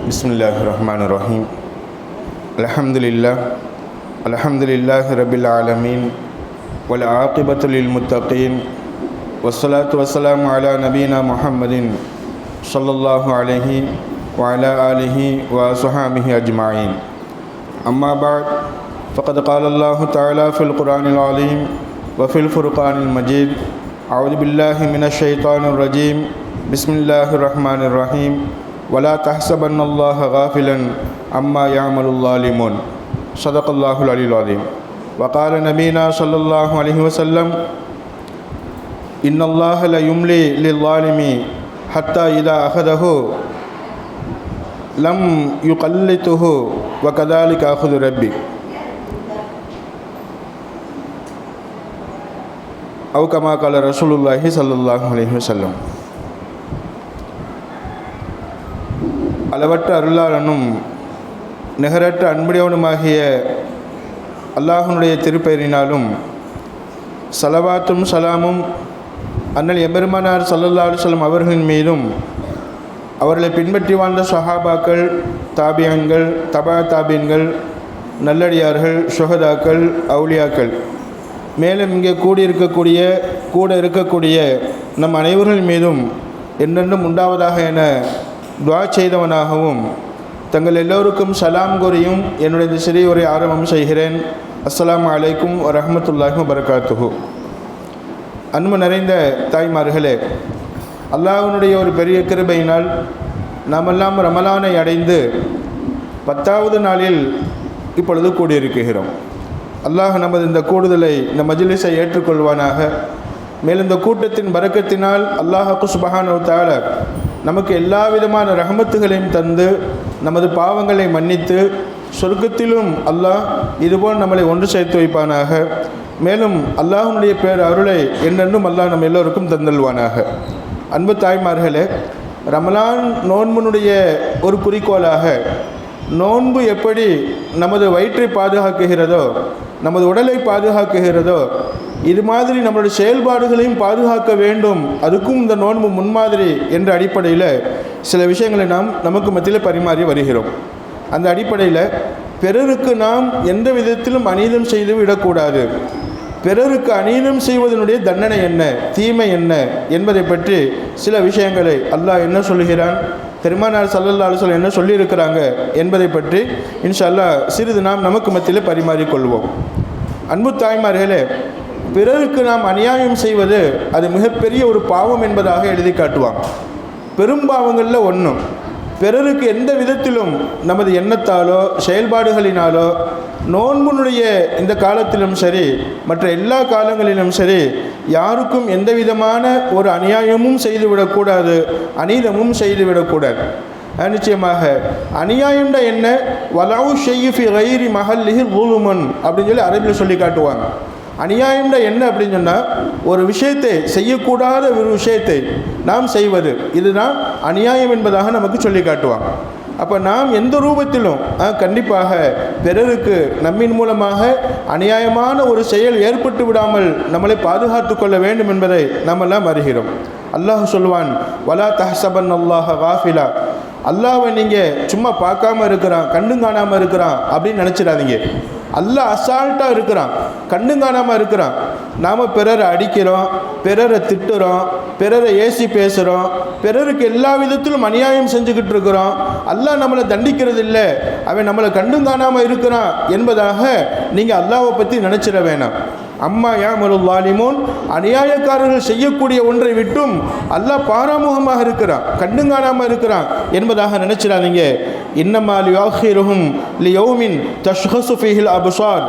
Bismillahirrahmanirrahim. Alhamdulillahi rabbil alamin wal aqibatu lil muttaqin wassalatu wassalamu ala nabiyyina Muhammadin sallallahu alaihi wa ala alihi wa sahbihi ajma'in. Amma ba'd, faqad qala Allah ta'ala fil Qur'anil azim wa fil Furqanil majid. A'udzu billahi minasy syaithanir rajim. Bismillahirrahmanirrahim. ولا تحسبن الله غافلا عما يعمل الظالمون. صدق الله العلي العظيم. وقال نبينا صلى الله عليه وسلم إن الله لا يملي للظالم حتى إذا أخذه لم يقلته وكذلك أخذ ربي أو كما قال رسول الله صلى الله عليه وسلم. அளவற்ற அருளாளனும் நிகரற்ற அன்புடையவனுமாகிய அல்லாஹ்வுடைய திருப்பெயரினாலும் ஸலவாத்தும் ஸலாமும் அண்ணல் எம்பெருமானார் ஸல்லல்லாஹு அலைஹி வஸல்லம் அவர்களின் மீதும் அவர்களை பின்பற்றி வாழ்ந்த ஸஹாபாக்கள், தாபியன்கள், தபா தாபியன்கள், நல்லடியார்கள், ஷுஹதாக்கள், அவுலியாக்கள், மேலும் இங்கே கூட இருக்கக்கூடிய நம் அனைவர்கள் மீதும் என்றென்றும் உண்டாவதாக என துஆ செய்தவனாகவும் தங்கள் எல்லோருக்கும் சலாம் கூறியும் என்னுடைய இந்த சிறிய உரை ஆரம்பம் செய்கிறேன். அஸ்ஸலாமு அலைக்கும் வரஹ்மத்துல்லாஹி வபரகாத்துஹு. அன்பு நிறைந்த தாய்மார்களே, அல்லாஹ்வுடைய ஒரு பெரிய கிருபையினால் நாமெல்லாம் ரமலானை அடைந்து 10வது நாளில் இப்பொழுது கூடியிருக்கிறோம். அல்லாஹ் நமது இந்த கூடுதலை, இந்த மஜ்லிஸை ஏற்றுக்கொள்வானாக. மேலும் இந்த கூட்டத்தின் பரக்கத்தினால் அல்லாஹ் சுப்ஹானஹு வ தஆலா நமக்கு எல்லா விதமான ரஹமத்துகளையும் தந்து நமது பாவங்களை மன்னித்து சொர்க்கத்திலும் அல்லாஹ் இதுபோல் நம்மளை ஒன்று சேர்த்து வைப்பானாக. மேலும் அல்லாஹ்வுடைய பேர் அருளை என்றென்றும் அல்லாஹ் நம்ம எல்லோருக்கும் தந்தல்வானாக. அன்பு தாய்மார்களே, ரமலான் நோன்பினுடைய ஒரு குறிக்கோளாக நோன்பு எப்படி நமது வயிற்றை பாதுகாக்குகிறதோ, நமது உடலை பாதுகாக்குகிறதோ, இது மாதிரி நம்மளுடைய செயல்பாடுகளையும் பாதுகாக்க வேண்டும். அதுக்கும் இந்த நோன்பு முன்மாதிரி என்ற அடிப்படையில் சில விஷயங்களை நாம் நமக்கு மத்தியில் பரிமாறி வருகிறோம். அந்த அடிப்படையில் பிறருக்கு நாம் எந்த விதத்திலும் அநீதம் செய்து விடக்கூடாது. பிறருக்கு அநீதம் செய்வதனுடைய தண்டனை என்ன, தீமை என்ன என்பதை பற்றி சில விஷயங்களை அல்லாஹ் என்ன சொல்கிறான், பெருமானார் ஸல்லல்லாஹு அலைஹி வஸல்லம் என்ன சொல்லியிருக்கிறாங்க என்பதை பற்றி இன்ஷா அல்லாஹ் சிறிது நாம் நமக்கு மத்தியில் பரிமாறிக்கொள்வோம். அன்பு தாய்மார்களே, பிறருக்கு நாம் அநியாயம் செய்வது அது மிகப்பெரிய ஒரு பாவம் என்பதாக எழுதி காட்டுவாங்க. பெரும் பாவங்களில் ஒன்று. பிறருக்கு எந்த விதத்திலும் நமது எண்ணத்தாலோ செயல்பாடுகளினாலோ நோன்பினுடைய இந்த காலத்திலும் சரி மற்ற எல்லா காலங்களிலும் சரி யாருக்கும் எந்த விதமான ஒரு அநியாயமும் செய்துவிடக்கூடாது, அநீதமும் செய்துவிடக்கூடாது. நிச்சயமாக அநியாயம்டா என்ன, வலவு ஷெய்ஃபி கைரி மஹல்லிஹி ஸுல்மன் அப்படின்னு சொல்லி அரபியில் சொல்லி காட்டுவாங்க. அநியாயம்டா என்ன அப்படின்னு சொன்னால், ஒரு விஷயத்தை செய்யக்கூடாத ஒரு விஷயத்தை நாம் செய்வது, இதுதான் அநியாயம் என்பதாக நமக்கு சொல்லி காட்டுவாங்க. அப்போ நாம் எந்த ரூபத்திலும் கண்டிப்பாக பிறருக்கு நம்மின் மூலமாக அநியாயமான ஒரு செயல் ஏற்பட்டு விடாமல் நம்மளை பாதுகாத்து கொள்ள வேண்டும் என்பதை நம்மெல்லாம் அறிகிறோம். அல்லாஹ் சொல்வான், வலா தஹ்சபன் அல்லாஹ காஃபிலா, அல்லாஹ்வை நீங்கள் சும்மா பார்க்காம இருக்கிறான், கண்டும் காணாமல் இருக்கிறான் அப்படின்னு நினச்சிடாதீங்க. அல்லாஹ் அசால்ட்டாக இருக்கிறான், கண்ணும் காணாமல் இருக்கிறான். நாம் பிறரை அடிக்கிறோம், பிறரை திட்டுறோம், பிறரை ஏசி பேசுகிறோம், பிறருக்கு எல்லா விதத்திலும் அநியாயம் செஞ்சுக்கிட்டு இருக்கிறோம். அல்லாஹ் நம்மளை தண்டிக்கிறது இல்லை, அவன் நம்மளை கண்டும் காணாமல் இருக்கிறான் என்பதாக நீங்கள் அல்லாஹ்வை பற்றி நினச்சிட வேணாம். அம்மா யாமலுல் ஸாலிமூன், அநியாயக்காரர்கள் செய்யக்கூடிய ஒன்றை விட்டும் அல்லாஹ் பாராமுகமாக இருக்கிறான், கண்டும் காணாமல் இருக்கிறான் என்பதாக நினைச்சிடாதீங்க. இன்னமா லியுஅখিருஹும் லியௌமின் தஷ்ஹஸு ஃபீஹில் அப்ஸார்,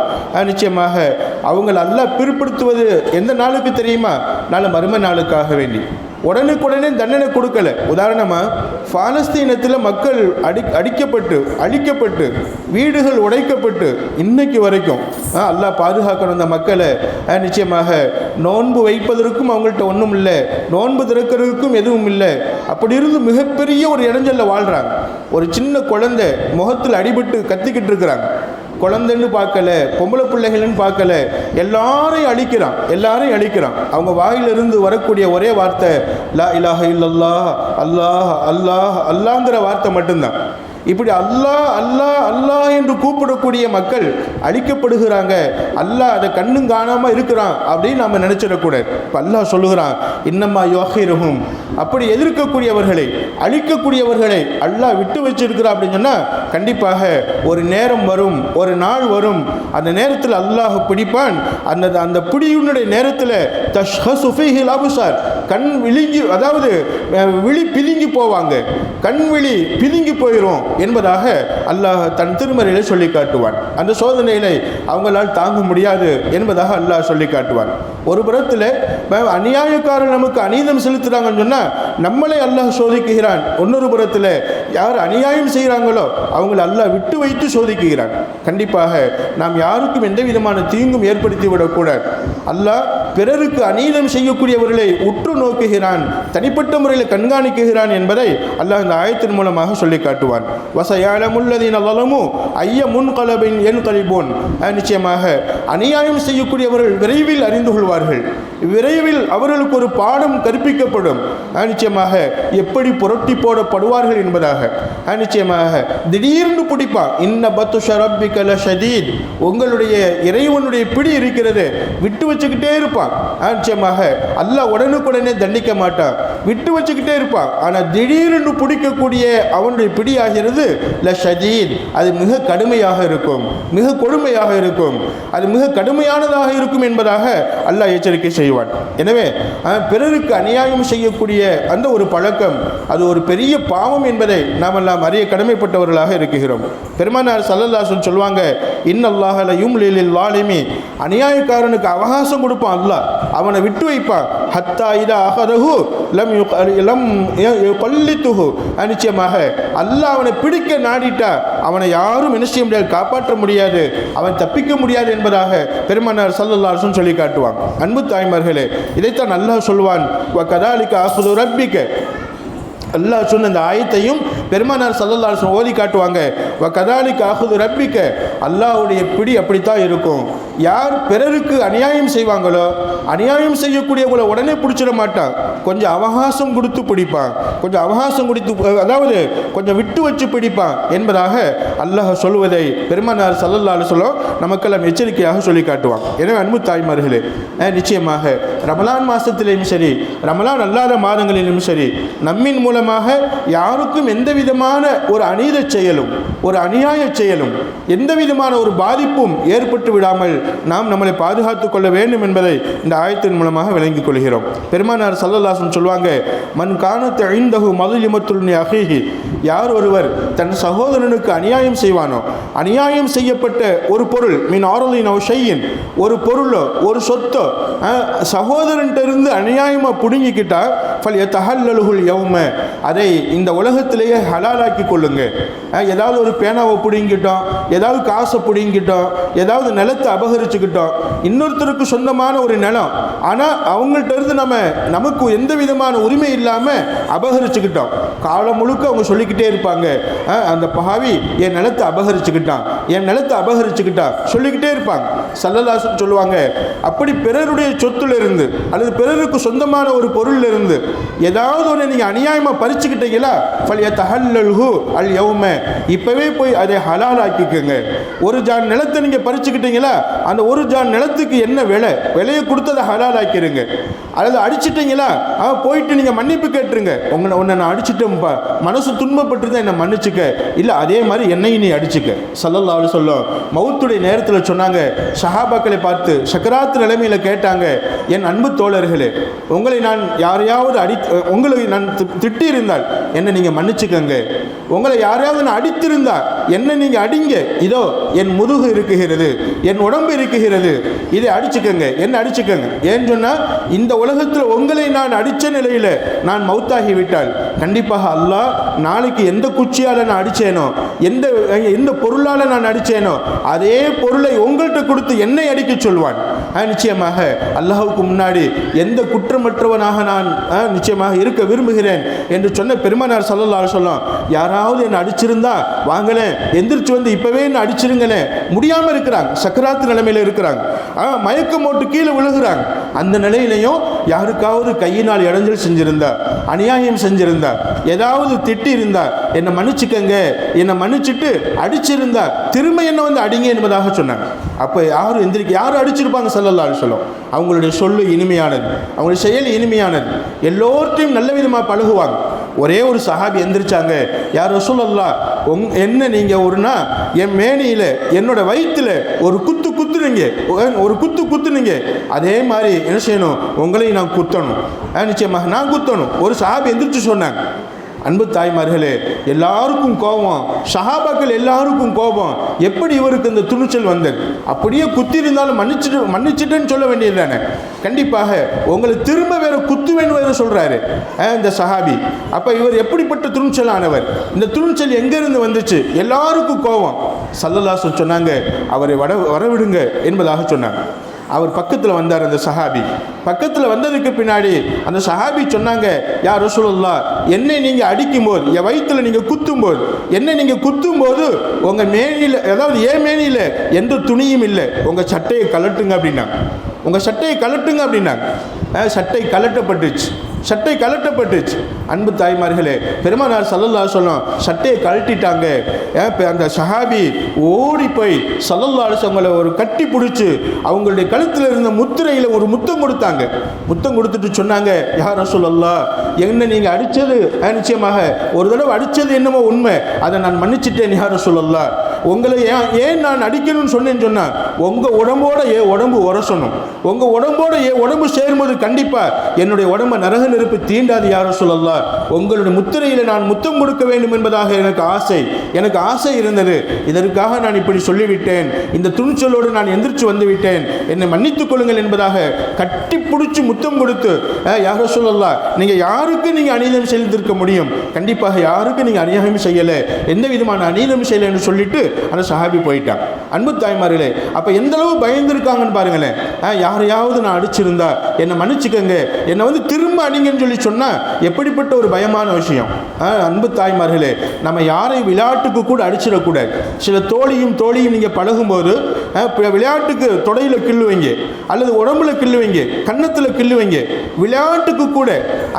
நிச்சயமாக அவங்களை அல்லாஹ் பிற்படுத்துவது எந்த நாளுக்கு தெரியுமா, நாளை மறுமை நாளுக்காக வேண்டி. உடனுக்குடனே தண்டனை கொடுக்கல. உதாரணமாக பாலஸ்தீனத்தில் மக்கள் அழிக்கப்பட்டு வீடுகள் உடைக்கப்பட்டு இன்னைக்கு வரைக்கும் அல்லாஹ் பாதுகாக்கணும் அந்த மக்களை. நிச்சயமாக நோன்பு வைப்பதற்கும் அவங்கள்ட்ட ஒன்றும் இல்லை, நோன்பு திறக்கிறதுக்கும் எதுவும் இல்லை. அப்படி இருந்து மிகப்பெரிய ஒரு இடைஞ்சலில் வாழ்கிறாங்க. ஒரு சின்ன குழந்தை முகத்தில் அடிபட்டு கத்திக்கிட்டு இருக்கிறாங்க. குழந்தைன்னு பார்க்கல, பொம்பளை பிள்ளைகள்னு பார்க்கல, எல்லாரையும் அழிக்கிறான். அவங்க வாயிலிருந்து வரக்கூடிய ஒரே வார்த்தை லா இலாஹ இல்லல்லாஹ், அல்லாஹ் அல்லாஹ் அல்லாங்கிற வார்த்தை மட்டும்தான். இப்படி அல்லாஹ் அல்லாஹ் அல்லாஹ் என்று கூப்பிடக்கூடிய மக்கள் அழிக்கப்படுகிறாங்க. அல்லாஹ் அதை கண்ணும் காணாமல் இருக்கிறான் அப்படின்னு நம்ம நினைச்சிடக்கூடாது. இப்போ அல்லாஹ் சொல்லுகிறான், இன்னமா யோகிரஹும், அப்படி எதிர்க்கக்கூடியவர்களை அழிக்கக்கூடியவர்களை அல்லாஹ் விட்டு வச்சிருக்கிறான் அப்படின்னு சொன்னால் கண்டிப்பாக ஒரு நேரம் வரும், ஒரு நாள் வரும், அந்த நேரத்தில் அல்லாஹ் பிடிப்பான். அந்த பிடியுடைய நேரத்தில் தஷ்ஹசு ஃபீஹில் அப்சார், கண் விழுங்கி, அதாவது விழி பிதுங்கி போவாங்க, கண் விழி பிதுங்கி போயிடும் என்பதாக அல்லாஹ் தன் திருமறையில் சொல்லி காட்டுவான். அந்த சோதனைகளை அவங்களால் தாங்க முடியாது என்பதாக அல்லாஹ் சொல்லி காட்டுவான். ஒரு புறத்தில் அநியாயக்காரன் நமக்கு அநீதம் செலுத்துகிறாங்கன்னு சொன்னால் நம்மளை அல்லாஹ் சோதிக்குகிறான். இன்னொரு புறத்தில் யார் அநியாயம் செய்கிறாங்களோ அவங்களை அல்லாஹ் விட்டு வைத்து சோதிக்குகிறான். கண்டிப்பாக நாம் யாருக்கும் எந்த விதமான தீங்கும் ஏற்படுத்தி விடக்கூடாது. அல்லாஹ் பிறருக்கு அநீதம் செய்யக்கூடியவர்களை உற்று நோக்குகிறான், தனிப்பட்ட முறையில் கண்காணிக்குகிறான் என்பதை அல்லாஹ் இந்த ஆயத்தின் மூலமாக சொல்லி காட்டுவான். வஸயஅலமுல்லதீன ஸலமு ஐய முன்கலபின் யன்கலிபூன், நிச்சயமாக அநியாயம் செய்யக்கூடியவர்கள் விரைவில் அறிந்து கொள்வார்கள், விரைவில் அவர்களுக்கு ஒரு பாடம் கற்பிக்கப்படும், நிச்சயமாக எப்படி புரட்டி போடப்படுவார்கள் என்பதாக. நிச்சயமாக திடீர்னு பிடிப்பான். இன்ன பத்துஷ ரப்பிக லஷதீத், உங்களுடைய இறைவனுடைய பிடி இருக்கிறது, விட்டு வச்சுக்கிட்டே இருப்பான். நிச்சயமாக அல்லாஹ் உடனுக்குடனே தண்டிக்க மாட்டான், விட்டு வச்சுக்கிட்டே இருப்பான். ஆனால் திடீர்னு பிடிக்கக்கூடிய அவனுடைய பிடி ஆகிறது லஷதீத், அது மிக கடுமையாக இருக்கும், மிக கொடுமையாக இருக்கும், அது மிக கடுமையானதாக இருக்கும் என்பதாக அல்லாஹ் எச்சரிக்கை செய்வான். எனவே பிறருக்கு அநியாயம் செய்யக்கூடிய அந்த ஒரு பழக்கம் அது ஒரு பெரிய பாவம் என்பதை நாம் எல்லாம் அறிய கடமைப்பட்டவர்களாக இருக்கிறோம். பெருமானார் ஸல்லல்லாஹு அலைஹி வஸல்லம் சொல்வாங்க, இன்னல்லாஹ லா யும்லி லில் ஸாலிமி, அநியாயக்காரனுக்கு அவகாசம் கொடுப்பான் அல்லாஹ், அவனை விட்டு வைப்பான். ஹத்தா இதா அஹதஹு லம் யுகல்லிதுஹு, நிச்சயமாக அல்லாஹ் அவனை பிடிக்க நாடிட்டா அவனை யாரும் என்ன செய்ய முடியாது, காப்பாற்ற முடியாது, அவன் தப்பிக்க முடியாது என்பதாக பெருமானார் ஸல்லல்லாஹு அலைஹி வஸல்லம் சொல்லி காட்டுவாங்க. அன்பு தாய்மார்களே, இதைத்தான் அல்லாஹ் சொல்வான், வகதாலிக அஹ்து ரப்பிக, அல்லாஹ் சொன்ன அந்த ஆயத்தையும் பெருமானார் ஸல்லல்லாஹு அலைஹி வஸல்லம் ஓதி காட்டுவாங்க. வகதாலிக அஹ்து ரப்பிக, அல்லாஹ்வுடைய பிடி அப்படித்தான் இருக்கும். யார் பிறருக்கு அநியாயம் செய்வாங்களோ அநியாயம் செய்யக்கூடியவங்களை உடனே பிடிச்சிட மாட்டான், கொஞ்சம் அவகாசம் கொடுத்து பிடிப்பான், கொஞ்சம் அவகாசம் கொடுத்து, அதாவது கொஞ்சம் விட்டு வச்சு பிடிப்பான் என்பதாக அல்லாஹ் சொல்வதை பெருமானார் ஸல்லல்லாஹு அலைஹி வஸல்லம் நமக்கெல்லாம் எச்சரிக்கையாக சொல்லி காட்டுவாங்க. எனவே அன்பு தாய்மார்களே, நிச்சயமாக ரமலான் மாதத்திலேயும் சரி, ரமலான் அல்லாத மாதங்களிலும் சரி, நம்மின் மூலமாக யாருக்கும் எந்த விதமான ஒரு அநீத செயலும் ஒரு அநியாய செயலும் எந்த விதமான ஒரு பாதிப்பும் ஏற்பட்டு விடாமல் நாம் நம்மளை பாதுகாத்துக் கொள்ள வேண்டும் என்பதை இந்த ஆயத்தின் மூலமாக விளங்கிக் கொள்கிறோம். பெருமானார் ஸல்லல்லாஹு அலைஹி வஸல்லம் சொல்வாங்க, மன் கானத் இன்தஹு மظلمத்துல் அஹீஹி, யார் ஒருவர் தன் சகோதரனுக்கு அநியாயம் செய்வானோ, அநியாயம் செய்யப்பட்ட ஒரு பொருள், மின் ஆரலின் அவ் ஷையின், ஒரு பொருளோ ஒரு சொத்தோ சகோதரன்கிட்ட அநியாயமாக பிடுங்கிக்கிட்டா ஃபல் யதஹல்லலுல் யௌம, அதை இந்த உலகத்திலேயே ஹலாலாக்கி கொள்ளுங்க. ஏதாவது ஒரு பேனாவை பிடிங்கிட்டோம், ஏதாவது காசை பிடிங்கிட்டோம், ஏதாவது நிலத்தை அபகரிச்சுக்கிட்டோம், இன்னொருத்தருக்கு சொந்தமான ஒரு நிலம், ஆனால் அவங்கள்ட்ட இருந்து நமக்கு எந்த விதமான உரிமை இல்லாமல் அபகரிச்சுக்கிட்டோம். காலம் முழுக்க அவங்க சொல்லிக்கிட்டே இருப்பாங்க, அந்த பாவி என் நிலத்தை அபகரிச்சுக்கிட்டான், என் நிலத்தை அபகரிச்சுக்கிட்டான் சொல்லிக்கிட்டே இருப்பாங்க. ஸல்லல்லாஹு அலைஹி வஸல்லம் சொல்லுவாங்க, அப்படி பிறருடைய சொத்திலிருந்து அல்லது பிறருக்கு சொந்தமான ஒரு பொருளில் இருந்து ஏதாவது ஒன்று நீங்கள் அநியாயமாக பறிச்சுக்கிட்டீங்களா ஃபல் யதஹல்லல்ஹு அல் யௌம, இப்போவே போய் அதை ஹலால் ஆக்கிக்கோங்க. ஒரு ஜான் நிலத்தை நீங்கள் பறிச்சுக்கிட்டீங்களா, அந்த ஒரு ஜான் நிலத்துக்கு என்ன விலையை கொடுத்து அதை ஹலால் ஆக்கிடுங்க. அல்லது அடிச்சிட்டிங்களா, போயிட்டு நீங்கள் மன்னிப்பு கேட்டுருங்க, உன்னை நான் அடிச்சிட்டேன்ப்பா, மனசு துன்பப்பட்டு என்னை மன்னிச்சுக்க, இல்லை அதே மாதிரி என்னையும் நீ அடிச்சுக்க. ஸல்லல்லாஹு அலைஹி வஸல்லம் மவுத்துடைய நேரத்தில் சொன்னாங்க, சஹாபாக்களை பார்த்து சக்கராத்து நிலைமையில் கேட்டாங்க, என் அன்பு தோழர்களே, உங்களை நான் யாரையாவது உங்களை நான் திட்டி இருந்தால் என்னை நீங்கள் மன்னிச்சுக்கங்க, உங்களை யாரையாவது நான் அடித்திருந்தால் என்னை நீங்கள் அடிங்க, இதோ என் முதுகு இருக்குகிறது, என் உடம்பு இருக்குகிறது, இதை அடிச்சுக்கங்க, என்ன அடிச்சுக்கங்க. ஏன்னு சொன்னால் இந்த உலகத்தில் உங்களை நான் அடித்த நிலையில் நான் மௌத்தாகிவிட்டால் கண்டிப்பாக அல்லாஹ் நாளைக்கு எந்த குச்சியால் நான் அடித்தேனோ, எந்த பொருளால் நான் நான் அடித்தேனோ அதே பொருளை உங்கள்கிட்ட கொடுத்து என்னை அடிக்க சொல்வான். நிச்சயமாக அல்லாஹ்வுக்கு முன்னாடி எந்த குற்றமற்றவனாக நான் நிச்சயமாக இருக்க விரும்புகிறேன் என்று சொன்ன பெருமானார் ஸல்லல்லாஹு அலைஹி வஸல்லம், யாராவது என்னை அடிச்சிருந்தா வாங்களேன், எந்திரிச்சு வந்து இப்போவே என்ன அடிச்சிருங்களேன். முடியாமல் இருக்கிறாங்க, சக்கராத்து நிலைமையில் இருக்கிறாங்க, மயக்கம் போட்டு கீழே விழுகிறாங்க. அந்த நிலையிலையும் யாருக்காவது கையினால் இடைஞ்சல் செஞ்சிருந்தா, அநியாயம் செஞ்சிருந்தா, ஏதாவது திட்டி இருந்தா என்னை மன்னிச்சுக்கங்க, என்னை மன்னிச்சுட்டு அடிச்சிருந்தா திரும்ப என்ன வந்து அடிங்க என்பதாக சொன்னாங்க. அப்போ யாரும் யாரும் அடிச்சிருப்பாங்க ஸல்லல்லாஹு அலைஹி வஸல்லம். அவங்களுடைய சொல்லு இனிமையானது, அவங்களுடைய செயல் இனிமையானது, எல்லோர்ட்டையும் நல்ல விதமாக பழகுவாங்க. ஒரே ஒரு சஹாபி எந்திரிச்சாங்க, யார் ரசூலல்லாஹ், என்ன நீங்கள் ஒருனா என் மேனியில் என்னோட வயிற்றில் ஒரு குத்துனீங்க, அதே மாதிரி என்ன செய்யணும், உங்களையும் நான் குத்தணும், நிச்சயமாக நான் குத்தணும். ஒரு சஹாபி எந்திரிச்சு சொன்னாங்க. அன்பு தாய்மார்களே, எல்லாருக்கும் கோபம், சஹாபாக்கள் எல்லாருக்கும் கோபம். எப்படி இவருக்கு இந்த துணிச்சல் வந்தது? அப்படியே குத்தி இருந்தாலும் மன்னிச்சுட்டுன்னு சொல்ல வேண்டியது தானே. கண்டிப்பாக உங்களை திரும்ப வேற குத்துவேன்னு வேற சொல்றாரு இந்த சஹாபி. அப்ப இவர் எப்படிப்பட்ட துணிச்சலானவர்? இந்த துணிச்சல் எங்கிருந்து வந்துச்சு? எல்லாருக்கும் கோபம். ஸல்லல்லாஹு அலைஹி சொன்னாங்க, அவரை வரவிடுங்க என்பதாக சொன்னாங்க. அவர் பக்கத்தில் வந்தார். அந்த சஹாபி பக்கத்தில் வந்ததுக்கு பின்னாடி அந்த சஹாபி சொன்னாங்க, யா ரசூலுல்லாஹ், என்னை நீங்கள் அடிக்கும்போது, என் வயிற்றில் நீங்கள் குத்தும்போது உங்கள் மேனியில், அதாவது ஏன் மேனியில் எந்த துணியும் இல்லை, உங்கள் சட்டையை கலட்டுங்க அப்படின்னாங்க. சட்டை கலட்டப்பட்டுச்சு. அன்பு தாய்மார்களே, பெருமானார் ஸல்லல்லாஹு அலைஹி வஸல்லம் சட்டையை கழட்டிட்டாங்க. அந்த சஹாபி ஓடி போய் ஸல்லல்லாஹு அலைஹி வஸல்லம் ஒரு கட்டி பிடிச்சி அவங்களுடைய கழுத்தில் இருந்த முத்திரையில் ஒரு முத்தம் கொடுத்துட்டு சொன்னாங்க, யா ரசூலல்லாஹ், என்ன நீங்கள் அடித்தது நிச்சயமாக ஒரு தடவை அடித்தது என்னமோ உண்மை, அதை நான் மன்னிச்சிட்டேன் யா ரசூலல்லாஹ். உங்களை ஏன் நான் அடிக்கணும்னு சொன்னேன்னு சொன்னால், உங்கள் உடம்போட உடம்பு உரசணும், உங்கள் உடம்போட உடம்பு சேரும்போது கண்டிப்பாக என்னுடைய உடம்பை நரக நெருப்பு தீண்டாது யா ரசூலல்லாஹ். உங்களுடைய முத்திரையில் நான் முத்தம் கொடுக்க வேண்டும் என்பதாக எனக்கு ஆசை இருந்தது. இதற்காக நான் இப்படி சொல்லிவிட்டேன். இந்த துணிச்சலோடு நான் எந்திரிச்சு வந்து விட்டேன், என்னை மன்னித்துக் கொள்ளுங்கள் என்பதாக கட்டி பிடிச்சி முத்தம் கொடுத்து, யா ரசூலல்லாஹ், நீங்கள் யாருக்கு நீங்கள் அநீதம் செய்திருக்க முடியும்? கண்டிப்பாக யாருக்கு நீங்கள் அநியாயம் செய்யலை, எந்த விதமான அநீதம் செய்யலை என்று சொல்லிட்டு அந்த சஹாபி போயிட்டான். அன்பு தாய்மார்களே, அப்போ எந்த அளவு பயந்துருக்காங்கன்னு பாருங்களேன். யாரையாவது நான் அடிச்சிருந்தா என்னை மன்னிச்சுக்கங்க, என்னை வந்து திரும்ப அடிங்கன்னு சொல்லி சொன்னால் எப்படிப்பட்ட ஒரு பயமான விஷயம். அன்பு தாய்மார்களே, நம்ம யாரை விளையாட்டுக்கு கூட அடிச்சிடக்கூடாது. சில தோழியும் நீங்கள் பழகும்போது விளையாட்டுக்கு தொடையில் கிள்ளுவீங்க, அல்லது உடம்புல கிள்ளுவீங்க, கன்னத்தில் கிள்ளுவீங்க, விளையாட்டுக்கு கூட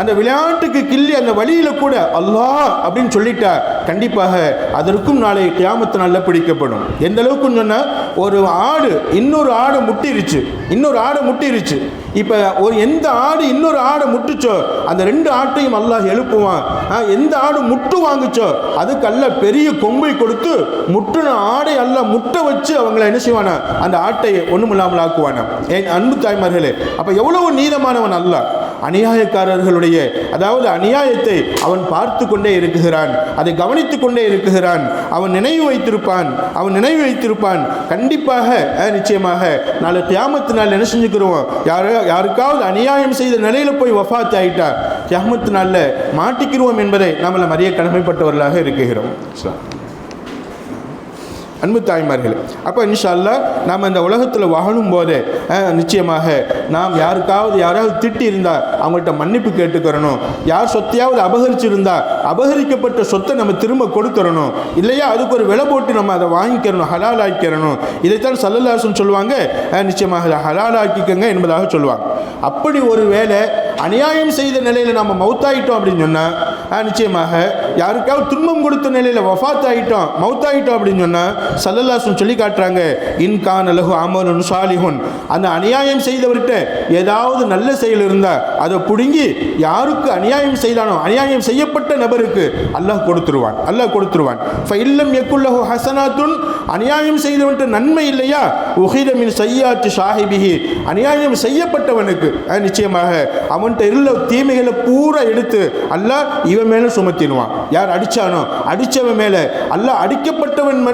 அந்த விளையாட்டுக்கு கிள்ளி அந்த வழியில் கூட அல்லாஹ் அப்படின்னு சொல்லிட்டா கண்டிப்பாக அதற்கும் நாளை கியாமத்து நாளில் பிடிக்கப்படும். எந்த அளவுக்குன்னு சொன்னால், ஒரு ஆடு இன்னொரு ஆடை முட்டிருச்சு. இப்போ எந்த ஆடு இன்னொரு ஆடை முட்டுச்சோ அந்த ரெண்டு ஆட்டையும் அல்லாஹ் எழுப்புவான். எந்த ஆடு முட்டு வாங்குச்சோ அதுக்கு அல்ல பெரிய கொம்பை கொடுத்து முட்டுன ஆடை அல்ல முட்டை வச்சு அவங்களை என்ன செய்வானா, அந்த ஆட்டை ஒன்றுமில்லாமல் ஆக்குவானா. என் அன்பு தாய்மார்களே, அப்போ எவ்வளவு நீதமானவன் அல்லாஹ். அநியாயக்காரர்களுடைய, அதாவது அநியாயத்தை அவன் பார்த்து கொண்டே இருக்குகிறான், அதை கவனித்து கொண்டே இருக்குகிறான். அவன் நினைவு வைத்திருப்பான். கண்டிப்பாக நிச்சயமாக நாளை கியாமத்து நாள் என்ன செஞ்சுக்கிறோம், யாருக்காவது அநியாயம் செய்த நிலையில போய் வஃபாத் ஆயிட்டா கியாமத்து நாளில் மாட்டிக்கிறோம் என்பதை நம்மளை அறிய கடமைப்பட்டவர்களாக இருக்கிறோம். அன்பு தாய்மார்களே, அப்போ இன்ஷா அல்லாஹ் நாம் இந்த உலகத்தில் வாழும் போதே நிச்சயமாக நாம் யாராவது திட்டி இருந்தால் அவங்கள்ட்ட மன்னிப்பு கேட்டுக்கிறணும். யார் சொத்தையாவது அபகரிச்சிருந்தால் அபகரிக்கப்பட்ட சொத்தை நம்ம திரும்ப கொடுத்துடணும். இல்லையா அதுக்கு ஒரு விலை போட்டு நம்ம அதை வாங்கிக்கிறணும், ஹலால் ஆக்கிக்கிறணும். இதைத்தான் ஸல்லல்லாஹு அலைஹி வஸல்லம் சொல்லுவாங்க, நிச்சயமாக ஹலால் ஆக்கிக்கங்க என்பதாக சொல்லுவாங்க. அப்படி ஒரு வேளை அநியாயம் செய்த நிலையில் நம்ம மௌத்தாயிட்டோம் அப்படின்னு சொன்னால், நிச்சயமாக யாருக்காவது துன்பம் கொடுத்த நிலையில் வஃபாத் ஆகிட்டோம், மௌத்தாயிட்டோம் அப்படின்னு சொன்னால் ஸல்லல்லாஹு அலைஹி வஸல்லம் சொல்லி காட்டுறாங்க, இன் கான லஹு அமலுன் ஸாலிஹுன், அந்த அநியாயம் செய்தவர்கிட்ட ஏதாவது நல்ல செயல் இருந்தால் அதை பிடுங்கி யாருக்கு அநியாயம் செய்தானோ அநியாயம் செய்யப்பட்ட நபருக்கு அல்லாஹ் கொடுத்துருவான். ஃபஇல்லம் யகுல் லஹு ஹஸனாத்துன், அநியாயம் செய்தவன்ட்டு நன்மை இல்லையா, உஹித மின் ஸய்யாத்தி ஸாஹிபிஹி, அநியாயம் செய்யப்பட்டவனுக்கு நிச்சயமாக அவன்கிட்ட இருந்த தீமைகளை பூரா எடுத்து அல்லாஹ் இவன் மேலே சுமத்திடுவான். யார் அடித்தானோ அடித்தவன் மேலே அல்லாஹ் அடிக்கப்பட்டவன்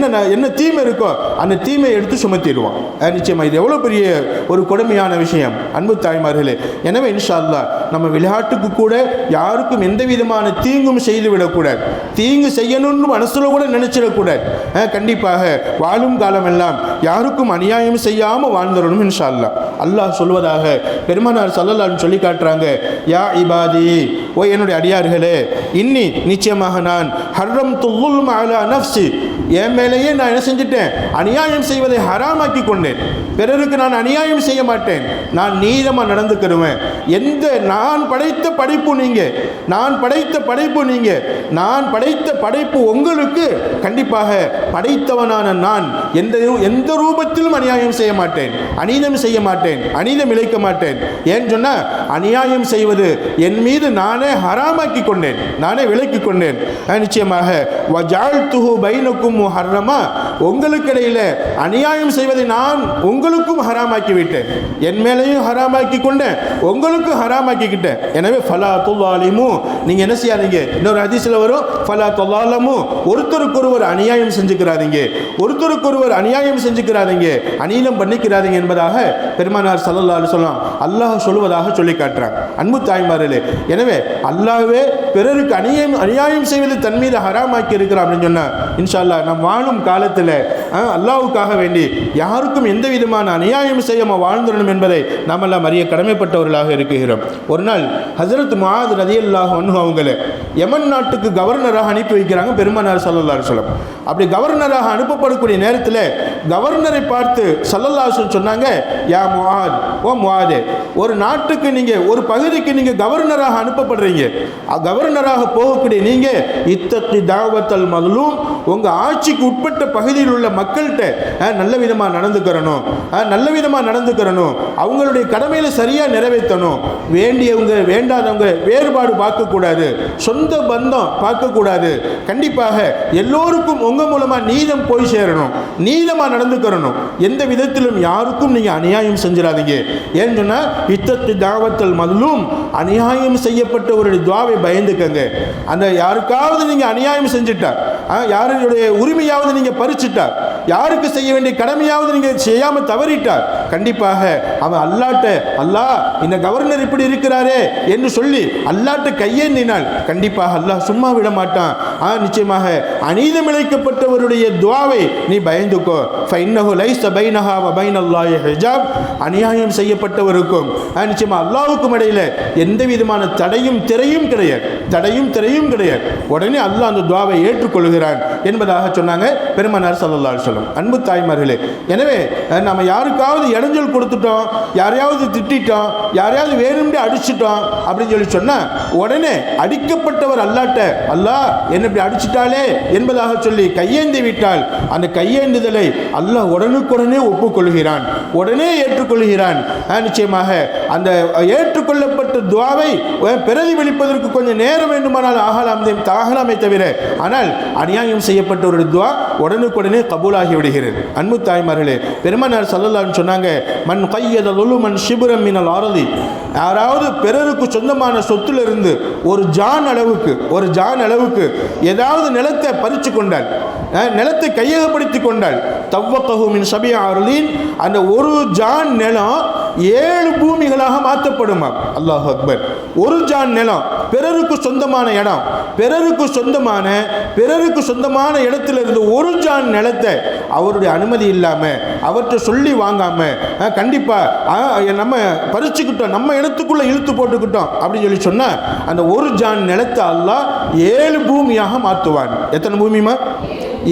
என்ன தீமை இருக்கோ அந்த தீமையை எடுத்து சுமத்திடுவான். நிச்சயமாக இது எவ்வளோ பெரிய ஒரு கொடுமையான விஷயம் அன்பு தாய்மார்களே. எனவே இன்ஷா அல்லாஹ் நம்ம விளையாட்டுக்கு கூட யாருக்கும் எந்த விதமான தீங்கும் செய்து விடக்கூடாது. தீங்கு செய்யணும்னு மனசில் கூட நினைச்சிடக்கூடாது. கண்டிப்பாக வாழும் காலமெல்லாம் யாருக்கும் அநியாயம் செய்யாமல் வாழ்ந்துடணும் இன்ஷா அல்லாஹ். அல்லாஹ் சொல்வதாக பெருமானார் ஸல்லல்லாஹு அலைஹி சொல்லி காட்டுறாங்க, யா இபாதி, ஓ என்னுடைய அடியார்களே, இன்னி நிச்சயமாக நான் ஹர்ரம்து ஸுல்ம அலா நஃப்ஸி, என் மேலேயே நான் என்ன செஞ்சுட்டேன், அநியாயம் செய்வதை ஹராமாக்கி கொண்டேன். பிறருக்கு நான் அநியாயம் செய்ய மாட்டேன், நான் நீதமாக நடந்துக்கிடுவேன். எந்த நான் படைத்த படைப்பு நீங்கள், நான் படைத்த படைப்பு நீங்கள், நான் படைத்த படைப்பு உங்களுக்கு, கண்டிப்பாக படைத்தவனான நான் எந்த ரூபத்திலும் அநியாயம் செய்ய மாட்டேன், அநீதம் செய்ய மாட்டேன், அநீதம் இழைக்க மாட்டேன். ஏன்னு சொன்னால் அநியாயம் செய்வது என் மீது நானே ஹராமாக்கி கொண்டேன், நானே விலக்கி கொண்டேன். நிச்சயமாக வஜஅல்துஹு பைனக்கும் முஹர்ரமா, உங்களுக்கு இடையில் அநியாயம் செய்வதை நான் உங்களுக்கும் ஹராமாக்கி விட்டேன். என் மேலேயும் ஹராமாக்கி கொண்டேன், உங்களுக்கும் ஹராமாக்கிக்கிட்டேன். எனவே ஃபலா துல்லாலிமு, நீங்கள் என்ன செய்யாதீங்க, இன்னொரு ஹதீஸில் வரும், ஃபலா துல்லாலமு, ஒருத்தருக்கொருவர் அநியாயம் செஞ்சுக்கிறாதீங்க, ஒருத்தருக்கொருவர் அநியாயம் செஞ்சுக்கிறாதீங்க, அநீதம் பண்ணிக்கிறாதீங்க என்பதாக பெருமானார் ஸல்லல்லாஹு அலைஹி வஸல்லம் அல்லாஹ் சொல்வதாக சொல்லி காட்டுறாங்க. அன்பு தாய்மார்களே, எனவே அல்லாஹ்வே பிறருக்கு அநியாயம் செய்வது தன் மீது ஹராமாக்கி இருக்கிறான் அப்படின்னு சொன்னால் இன்ஷா அல்லாஹ் நம் வாழும் காலத்தில் அல்லாஹ்வுக்காக வேண்டி யாருக்கும் எந்த விதமான அநியாயம் செய்யாமல் வாழ்ந்துடணும் என்பதை நாம் எல்லாம் அறிய கடமைப்பட்டவர்களாக இருக்கிறோம். ஒரு நாள் ஹஸரத் முஆத் ரலியல்லாஹு அன்ஹு அவங்களை யமன் நாட்டுக்கு கவர்னராக அனுப்பி வைக்கிறாங்க பெருமானார் ஸல்லல்லாஹு அலைஹி வஸல்லம். அப்படி கவர்னராக அனுப்பப்படக்கூடிய நேரத்தில் கவர்னரை பார்த்து ஸல்லல்லாஹு அலைஹி வஸல்லம் சொன்னாங்க, யா முஆத், ஓ முஆதே, ஒரு நாட்டுக்கு நீங்கள், ஒரு பகுதிக்கு நீங்கள் கவர்னராக அனுப்பப்படுறீங்க. கவர்னராக போகக்கூடிய நீங்கள் இத்தத்தி தாவத்தல் மதுலும், உங்கள் ஆட்சிக்கு உட்பட்ட பகுதியில் உள்ள மக்கள்கிட்ட நல்ல விதமாக நடந்துக்கிறணும், நல்ல விதமாக நடந்துக்கிறணும், அவங்களுடைய கடமையில் சரியாக நிறைவேற்றணும். வேண்டியவங்க வேண்டாதவங்க வேறுபாடு பார்க்கக்கூடாது, சொந்த பந்தம் பார்க்கக்கூடாது. கண்டிப்பாக எல்லோருக்கும் உங்கள் மூலமாக நீதம் போய் சேரணும், நீதமாக நடந்துக்கிறணும். எந்த விதத்திலும் யாருக்கும் நீங்கள் அநியாயம் செஞ்சிடாதீங்க. ஏன்னு சொன்னால் இத்தத்து தாவத்தல் மதுலும், அநியாயம் செய்யப்பட்டவருடைய துவாவை பயந்துக்கங்க. அந்த யாருக்காவது நீங்கள் அநியாயம் செஞ்சுட்டார், யாருடைய உரிமையாவது நீங்கள் பறிச்சுட்டார், யாருக்கு செய்ய வேண்டிய கடமையாவது நீங்கள் செய்யாமல் தவறிட்டார், கண்டிப்பாக அவன் அல்லாட்ட, அல்லாஹ் இந்த கவர்னர் இப்படி இருக்கிறாரே என்று சொல்லி அல்லாட்ட கையேந்தினால் கண்டிப்பாக அல்லாஹ் சும்மா விட மாட்டான். நிச்சயமாக அநீதம் இழைக்கப்பட்டவருடைய துவாவை நீ பயந்துக்கோ. ஃபைன்னஹு லைஸ பைனஹா வ பைனல்லாஹி ஹிஜாப், அநியாயம் செய்யப்பட்டவருக்கும் நிச்சயமாக அல்லாஹ்வுக்கும் இடையில் எந்த விதமான தடையும் திரையும் கிடையாது, தடையும் திரையும் கிடையாது. உடனே அல்லாஹ் அந்த துவாவை ஏற்றுக்கொள்கிறான் என்பதாக சொன்னாங்க பெருமானார் ஸல்லல்லாஹு அலைஹி வஸல்லம். அன்பு தாய்மார்களே, எனவே நம்ம யாருக்காவது இடைஞ்சல் கொடுத்துட்டோம், யாரையாவது திட்டோம், யாரையாவது வேணும்னே அடிச்சிட்டோம் அப்படின்னு சொல்லி சொன்னால் உடனே அடிக்கப்பட்டவர் அல்லாட்ட, அல்லாஹ் என்ன இப்படி அடிச்சிட்டாலே என்பதாக சொல்லி கையேந்தி விட்டால் அந்த கையேந்துதலை அல்லாஹ் உடனுக்குடனே ஒப்புக்கொள்கிறான், உடனே ஏற்றுக்கொள்கிறான். நிச்சயமாக அந்த ஏற்றுக்கொள்ளப்பட்ட துவாவை பிரதிபலிப்பதற்கு கொஞ்சம் நேரம் வேண்டுமானால் ஆகலாமே தவிர, ஆனால் அநியாயம் செய்யப்பட்ட ஒரு துவா உடனுக்குடனே கபூலாகி விடுகிறது. அன்பு தாய்மார்களே, பெருமானார் ஸல்லல்லாஹு அலைஹி சொன்னாங்க, மன் கையத லுலுமன் ஷிப்ரம் மினல் அர்தி, யாராவது பிறருக்கு சொந்தமான சொத்திலிருந்து ஒரு ஜான் அளவுக்கு ஏதாவது நிலத்தை பறித்து கொண்டால், நிலத்தை கையகப்படுத்தி கொண்டால், தவ்வக்கஹு மின் சபிஅ அர்லீன், அந்த ஒரு ஜான் நிலம் 7 பூமிகளாக மாற்றப்படுமா. அல்லாஹ் அக்பர். ஒரு ஜான் நிலம் பிறருக்கு சொந்தமான இடம், பிறருக்கு சொந்தமான இடத்திலிருந்து ஒரு ஜான் நிலத்தை அவருடைய அனுமதி இல்லாமல், அவற்றை சொல்லி வாங்காமல், கண்டிப்பாக நம்ம பறிச்சுக்கிட்டோம், நம்ம இடத்துக்குள்ளே இழுத்து போட்டுக்கிட்டோம் அப்படின்னு சொல்லி சொன்னால் அந்த ஒரு ஜான் நிலத்தை அல்லாஹ் 7 பூமியாக மாற்றுவான். எத்தனை பூமிமா?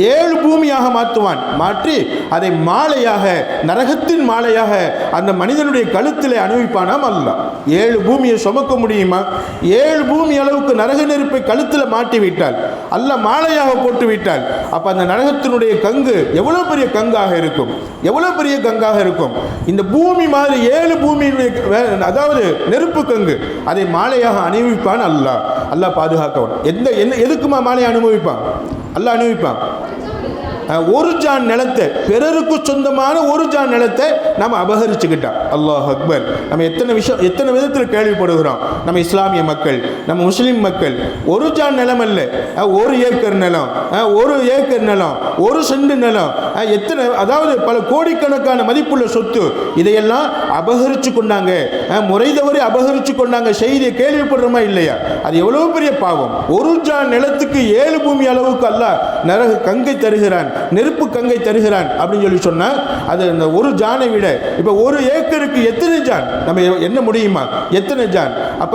7 பூமியாக மாற்றுவான். மாற்றி அதை மாலையாக, நரகத்தின் மாலையாக அந்த மனிதனுடைய கழுத்திலே அணிவிப்பானாம் அல்லாஹ். 7 பூமியை சுமக்க முடியுமா? 7 பூமி அளவுக்கு நரக நெருப்பை கழுத்தில் மாட்டி விட்டால், அல்லாஹ் மாலையாக போட்டு விட்டால், அப்போ அந்த நரகத்தினுடைய கங்கு எவ்வளோ பெரிய கங்காக இருக்கும், எவ்வளோ பெரிய கங்காக இருக்கும். இந்த பூமி மாதிரி 7 பூமியினுடைய, அதாவது நெருப்பு கங்கு, அதை மாலையாக அணிவிப்பான் அல்லாஹ். அல்லாஹ் பாதுகாக்கவன். எதுக்குமா மாலையை அனுபவிப்பான்? அல்லாஹ் அனுபவிப்பான். ஒரு ஜான் நிலத்தை, பிறருக்கு சொந்தமான ஒரு ஜான் நிலத்தை நம்ம அபகரிச்சுக்கிட்டோம். அல்லாஹ் அக்பர். நம்ம எத்தனை விதத்தில் கேள்விப்படுகிறோம். நம்ம இஸ்லாமிய மக்கள், நம்ம முஸ்லீம் மக்கள் ஒரு ஜான் நிலம் அல்ல, 1 ஏக்கர் நிலம், 1 ஏக்கர் நிலம், 1 சென்ட் நிலம், எத்தனை, அதாவது பல கோடிக்கணக்கான மதிப்புள்ள சொத்து, இதையெல்லாம் அபகரிச்சு கொண்டாங்க, முறை தவறி அபகரிச்சு கொண்டாங்க. செய்தியை கேள்விப்படுறோமா இல்லையா? அது எவ்வளவு பெரிய பாவம். ஒரு ஜான் நிலத்துக்கு 7 பூமி அளவுக்கு அல்லாஹ் நரக கங்கை தருகிறான், நெருப்பு கங்கை தருகிறான் அப்படின்னு சொல்லி சொன்னா, அது அந்த ஒரு ஜானை விட இப்ப 1 ஏக்கருக்கு எத்தனை ஜான் நம்ம என்ன முடியுமா? எத்தனை ஜான்? அப்ப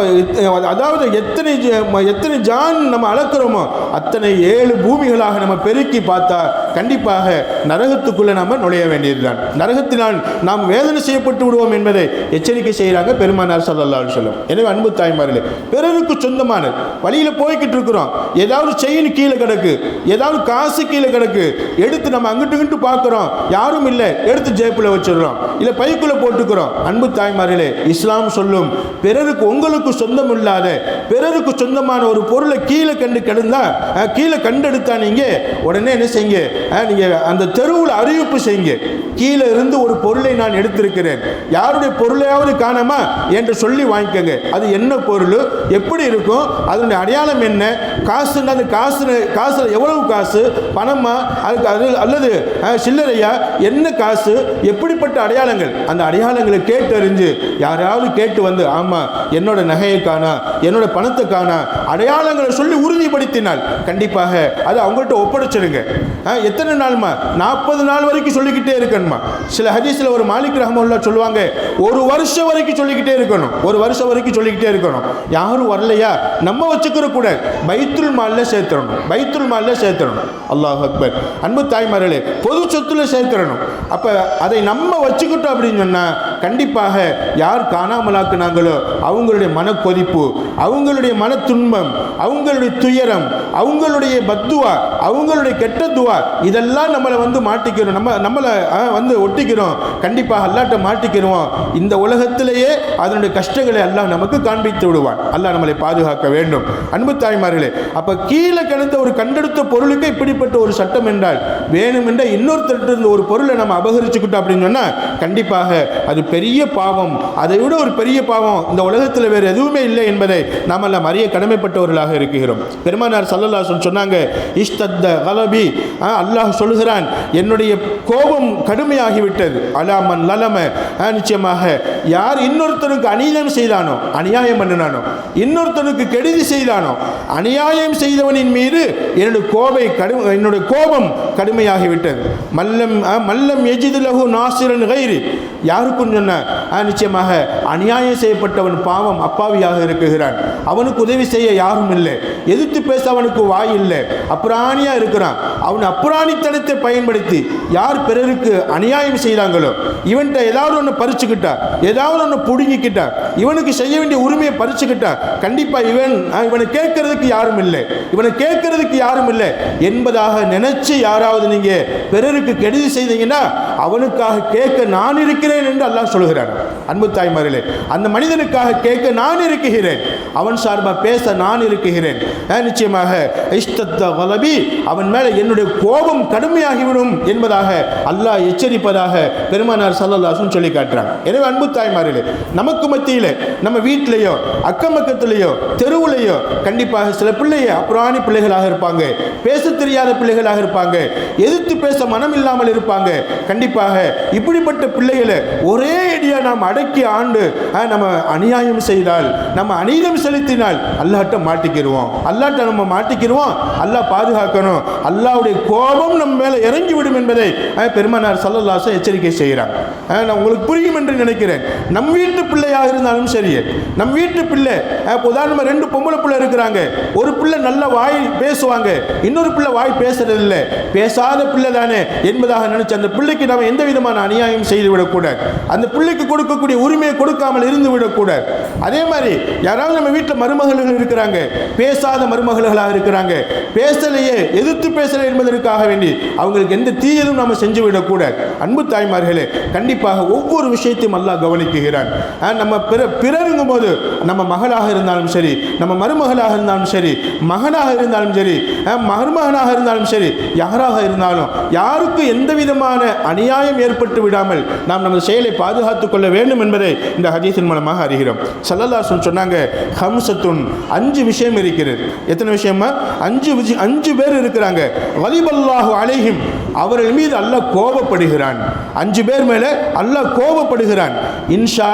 அதாவது எத்தனை ஜான் நம்ம அளக்கிறோமோ அத்தனை 7 பூமிகளாக நம்ம பெருக்கி பார்த்தா கண்டிப்பாக நரகத்துக்குள்ள நாம நுழைய வேண்டியதுதான். நரகத்தினால் நாம் வேதனை செய்யப்பட்டு விடுவோம் என்பதை எச்சரிக்கை செய்கிறாங்க பெருமானார் ஸல்லல்லாஹு அலைஹி வஸல்லம். எனவே அன்பு தாய்மார்களே, பிறருக்கு சொந்தமான வழியில போய்கிட்டு இருக்கிறோம், ஏதாவது செயின் கீழே கிடக்கு, ஏதாவது காசு கீழே கிடக்கு, எடுத்து நம்ம அங்கிட்டு இங்கிட்டு பார்க்கிறோம், யாரும் இல்லை, எடுத்து ஜேப்பில் வச்சிடறோம், இல்லை பைக்குள்ள போட்டுக்கிறோம். அன்பு தாய்மார்களே, இஸ்லாம் சொல்லும், பிறருக்கு உங்களுக்கு சொந்தம் இல்லாத பிறருக்கு சொந்தமான ஒரு பொருளை கீழே கிடந்தா, கீழே கண்டெடுத்தா நீங்க உடனே என்ன செய்யுங்க, நீங்க அந்த தெருவில் அறிவிப்பு செய்யுங்க, கீழே இருந்து ஒரு பொருளை நான் எடுத்திருக்கிறேன், யாருடைய பொருளையாவது காணாமா என்று சொல்லி வாங்கிக்கங்க. அது என்ன பொருள், எப்படி இருக்கும், அதனுடைய அடையாளம் என்ன, காசு, அந்த காசுல எவ்வளவு காசு, பணமா அது அல்லது சில்லறையா, என்ன காசு, எப்படிப்பட்ட அடையாளங்கள், அந்த அடையாளங்களை கேட்டறிஞ்சு யாராவது கேட்டு வந்து ஆமா என்னோட நகையை காணா, என்னோட பணத்தை காணா, அடையாளங்களை சொல்லி உறுதிப்படுத்தினால் கண்டிப்பாக அது அவங்கள்ட்ட ஒப்படைச்சிடுங்க. எத்தனை நாள்மா? 40 நாள் வரைக்கும் சொல்லிக்கிட்டே இருக்கணுமா? சில ஹதீஸ்ல ஒரு மாலிக் ரஹ்மத்துல்லாஹ் சொல்லுவாங்க, 1 வருஷம் வரைக்கும் சொல்லிக்கிட்டே இருக்கணும், 1 வருஷம் வரைக்கும் சொல்லிக்கிட்டே இருக்கணும். யாரும் வரலையா நம்ம வச்சுக்கிற கூட பைத்துல் மால்ல சேர்த்துடணும், பைத்துல் மால்ல சேர்த்துடணும். அல்லாஹ் அக்பர். அன்பு தாய்மார்களே, பொது சொத்துல சேர்த்துடணும். அப்ப அதை நம்ம வச்சுக்கிட்டோம் அப்படின்னு சொன்னா கண்டிப்பாக யார் காணாமலாக்குனாங்களோ அவங்களுடைய மனக்கொதிப்பு, அவங்களுடைய மன துன்பம், அவங்களுடைய துயரம், அவங்களுடைய பத்துவா, அவங்களுடைய கெட்ட துவா, இதெல்லாம் நம்மளை வந்து மாட்டிக்கிறோம், நம்மளை வந்து ஒட்டிக்கிறோம். கண்டிப்பாக அல்லாஹ்ட்ட மாட்டிக்கிறோம். இந்த உலகத்திலேயே அதனுடைய கஷ்டங்களை அல்லாஹ் நமக்கு காண்பித்து விடுவான். அல்லாஹ் நம்மளை பாதுகாக்க வேண்டும். அன்பு தாய்மார்களே, அப்ப கீழே கிடந்த ஒரு கண்டெடுத்த பொருளுக்கு இப்படிப்பட்ட ஒரு சட்டம் என்றால், வேணுமென்ற இன்னொருத்தர் ஒரு பொருளை நம்ம அபகரிச்சுக்கிட்டோம் அப்படின்னு சொன்னா கண்டிப்பாக அது பெரிய பாவம். அதை விட ஒரு பெரிய பாவம் இந்த உலகத்தில் வேறு எதுவுமே இல்லை என்பதை நாம் எல்லாம் அறிய கடமைப்பட்டவர்களாக இருக்கிறோம். பெருமானார் ஸல்லல்லாஹு அலைஹி வஸல்லம் சொன்னாங்க, இஷ்தத்த கலபி, அல்லாஹ் சொல்கிறான், என்னுடைய கோபம் கடுமையாகிவிட்டது, அலாமன் லலம, நிச்சயமாக யார் இன்னொருத்தருக்கு அநீதம் செய்தானோ, அநியாயம் பண்ணினானோ, இன்னொருத்தருக்கு கெடுதி செய்தானோ, அநியாயம் செய்தவனின் மீது என்னுடைய கோபம் கடுமையாகிவிட்டது. மல்லம் எஜிது லஹு நாசிரன் கைரி, யாருக்கும் சொன்ன நிச்சயமாக அநியாயம் செய்யப்பட்டவன் பாவம் அப்பாவியாக இருக்குகிறான், அவனுக்கு உதவி செய்ய யாரும் இல்லை, எதிர்த்து பேச அவனுக்கு வாய் இல்லை, அப்புறாணியா இருக்கிறான். அவன் அப்புறாணித்தனத்தை பயன்படுத்தி யார் பிறருக்கு அநியாயம் செய்தாங்களோ, இவன்கிட்ட ஏதாவது ஒன்று பறிச்சுக்கிட்டா, ஏதாவது ஒன்று பிடுங்கிக்கிட்டா, இவனுக்கு செய்ய வேண்டிய உரிமையை பறிச்சுக்கிட்டா கண்டிப்பா இவனை கேட்கறதுக்கு யாரும் இல்லை, இவனை கேட்கறதுக்கு யாரும் இல்லை என்பதாக நினைச்சு யாராவது நீங்க பிறருக்கு கெடுதி செய்தீங்கன்னா அவனுக்காக கேட்க நான் இருக்கிறேன் என்று அல்லாஹ் சொல்கிறான். அன்பு தாய்மார்களே, அந்த மனிதனுக்காக கேட்க நான் இருக்கிறேன், அவன் சார்பாக பேச நான் இருக்கிறேன். நிச்சயமாக இஷ்தத்த கலபி, அவன் மேல என்னுடைய கோபம் கடுமையாகிவிடும் என்பதாக அல்லாஹ் எச்சரிப்பதாக பெருமானார் ஸல்லல்லாஹு அலைஹி வஸல்லம் சொல்லி காட்டுறாங்க. எனவே அன்பு தாய்மார்களே, நமக்கு மத்தியில் நம்ம வீட்டிலேயோ அக்கம் பக்கத்திலேயோ தெருவுலையோ கண்டிப்பாக சில பிள்ளைய அப்புறாணி பிள்ளைகளாக இருப்பாங்க, பேச தெரியாத பிள்ளைகளாக இருப்பாங்க, எதிர்த்து பேச மனம் இல்லாமல் இருப்பாங்க. கண்டிப்பாக இப்படிப்பட்ட பிள்ளைகளை ஒரே அடியா நாம் அடக்கி ஆண்டு நம்ம அநியாயம் செய்தால், நம்ம அநீதம் செலுத்தினால் அல்லாஹ்ட்ட மாட்டிக்கிடுவோம், அல்லாஹ்ட்ட நம்ம மாட்டிக்கிடுவோம். அல்லாஹ் பாதுகாக்கணும். அல்லாஹ்வுடைய கோபம் நம்ம மேல இறங்கி விடும் என்பதை பெருமானார் ஸல்லல்லாஹு அலைஹி வஸல்லம் எச்சரிக்கை செய்கிறாங்க. நான் உங்களுக்கு புரியும் என்று நினைக்கிறேன். நம் வீட்டு பிள்ளையாக இருந்தாலும் சரி, நம் வீட்டு பிள்ளை, உதாரணமாக 2 பொம்பளை பிள்ளை இருக்கிறாங்க, ஒரு பிள்ளை நல்ல வாய் பேசுவாங்க, இன்னொரு பிள்ளை வாய் பேசுறதில்லை, பேசாத பிள்ளை தானே என்பதாக நினைச்சு அந்த பிள்ளைக்கு நம்ம எந்த விதமான அநியாயம் செய்துவிடக்கூடாது. அந்த அந்த பிள்ளைக்கு கொடுக்கக்கூடிய உரிமையை கொடுக்காமல் இருந்து விடக்கூடாது. அதே மாதிரி யாராவது நம்ம வீட்டில் மருமகள்கள் இருக்கிறாங்க, பேசாத மருமகள்களாக இருக்கிறாங்க, பேசலையே, எதிர்த்து பேசலை என்பதற்காக வேண்டி அவங்களுக்கு எந்த தீயதும் நம்ம செஞ்சு விடக்கூடாது. அன்பு தாய்மார்களே, கண்டிப்பாக ஒவ்வொரு விஷயத்தையும் அல்லாஹ் கவனிக்குகிறான். நம்ம பிறருங்கும் போது நம்ம மகளாக இருந்தாலும் சரி, நம்ம மருமகளாக இருந்தாலும் சரி, மகனாக இருந்தாலும் சரி, மருமகனாக இருந்தாலும் சரி, யாராக இருந்தாலும் யாருக்கு எந்த விதமான அநியாயம் ஏற்பட்டு விடாமல் நாம் நமது செயலை பாதுகாத்துக் கொள்ள வேண்டும் என்பதை இந்த ஹதீஸின் மூலமாக அறிகிறோம். ஸல்லல்லாஹு அலைஹி வஸல்லம் சொன்னாங்க, ஹம்சத்துன், 5 விஷயம் இருக்கிறது. எத்தனை விஷயமா? 5 பேர் இருக்கிறாங்க. வலிபல்லாஹு அலைஹிம், அவர்கள் மீது அல்லாஹ் கோபப்படுகிறான். 5 பேர் மேலே அல்லாஹ் கோபப்படுகிறான். இன்ஷா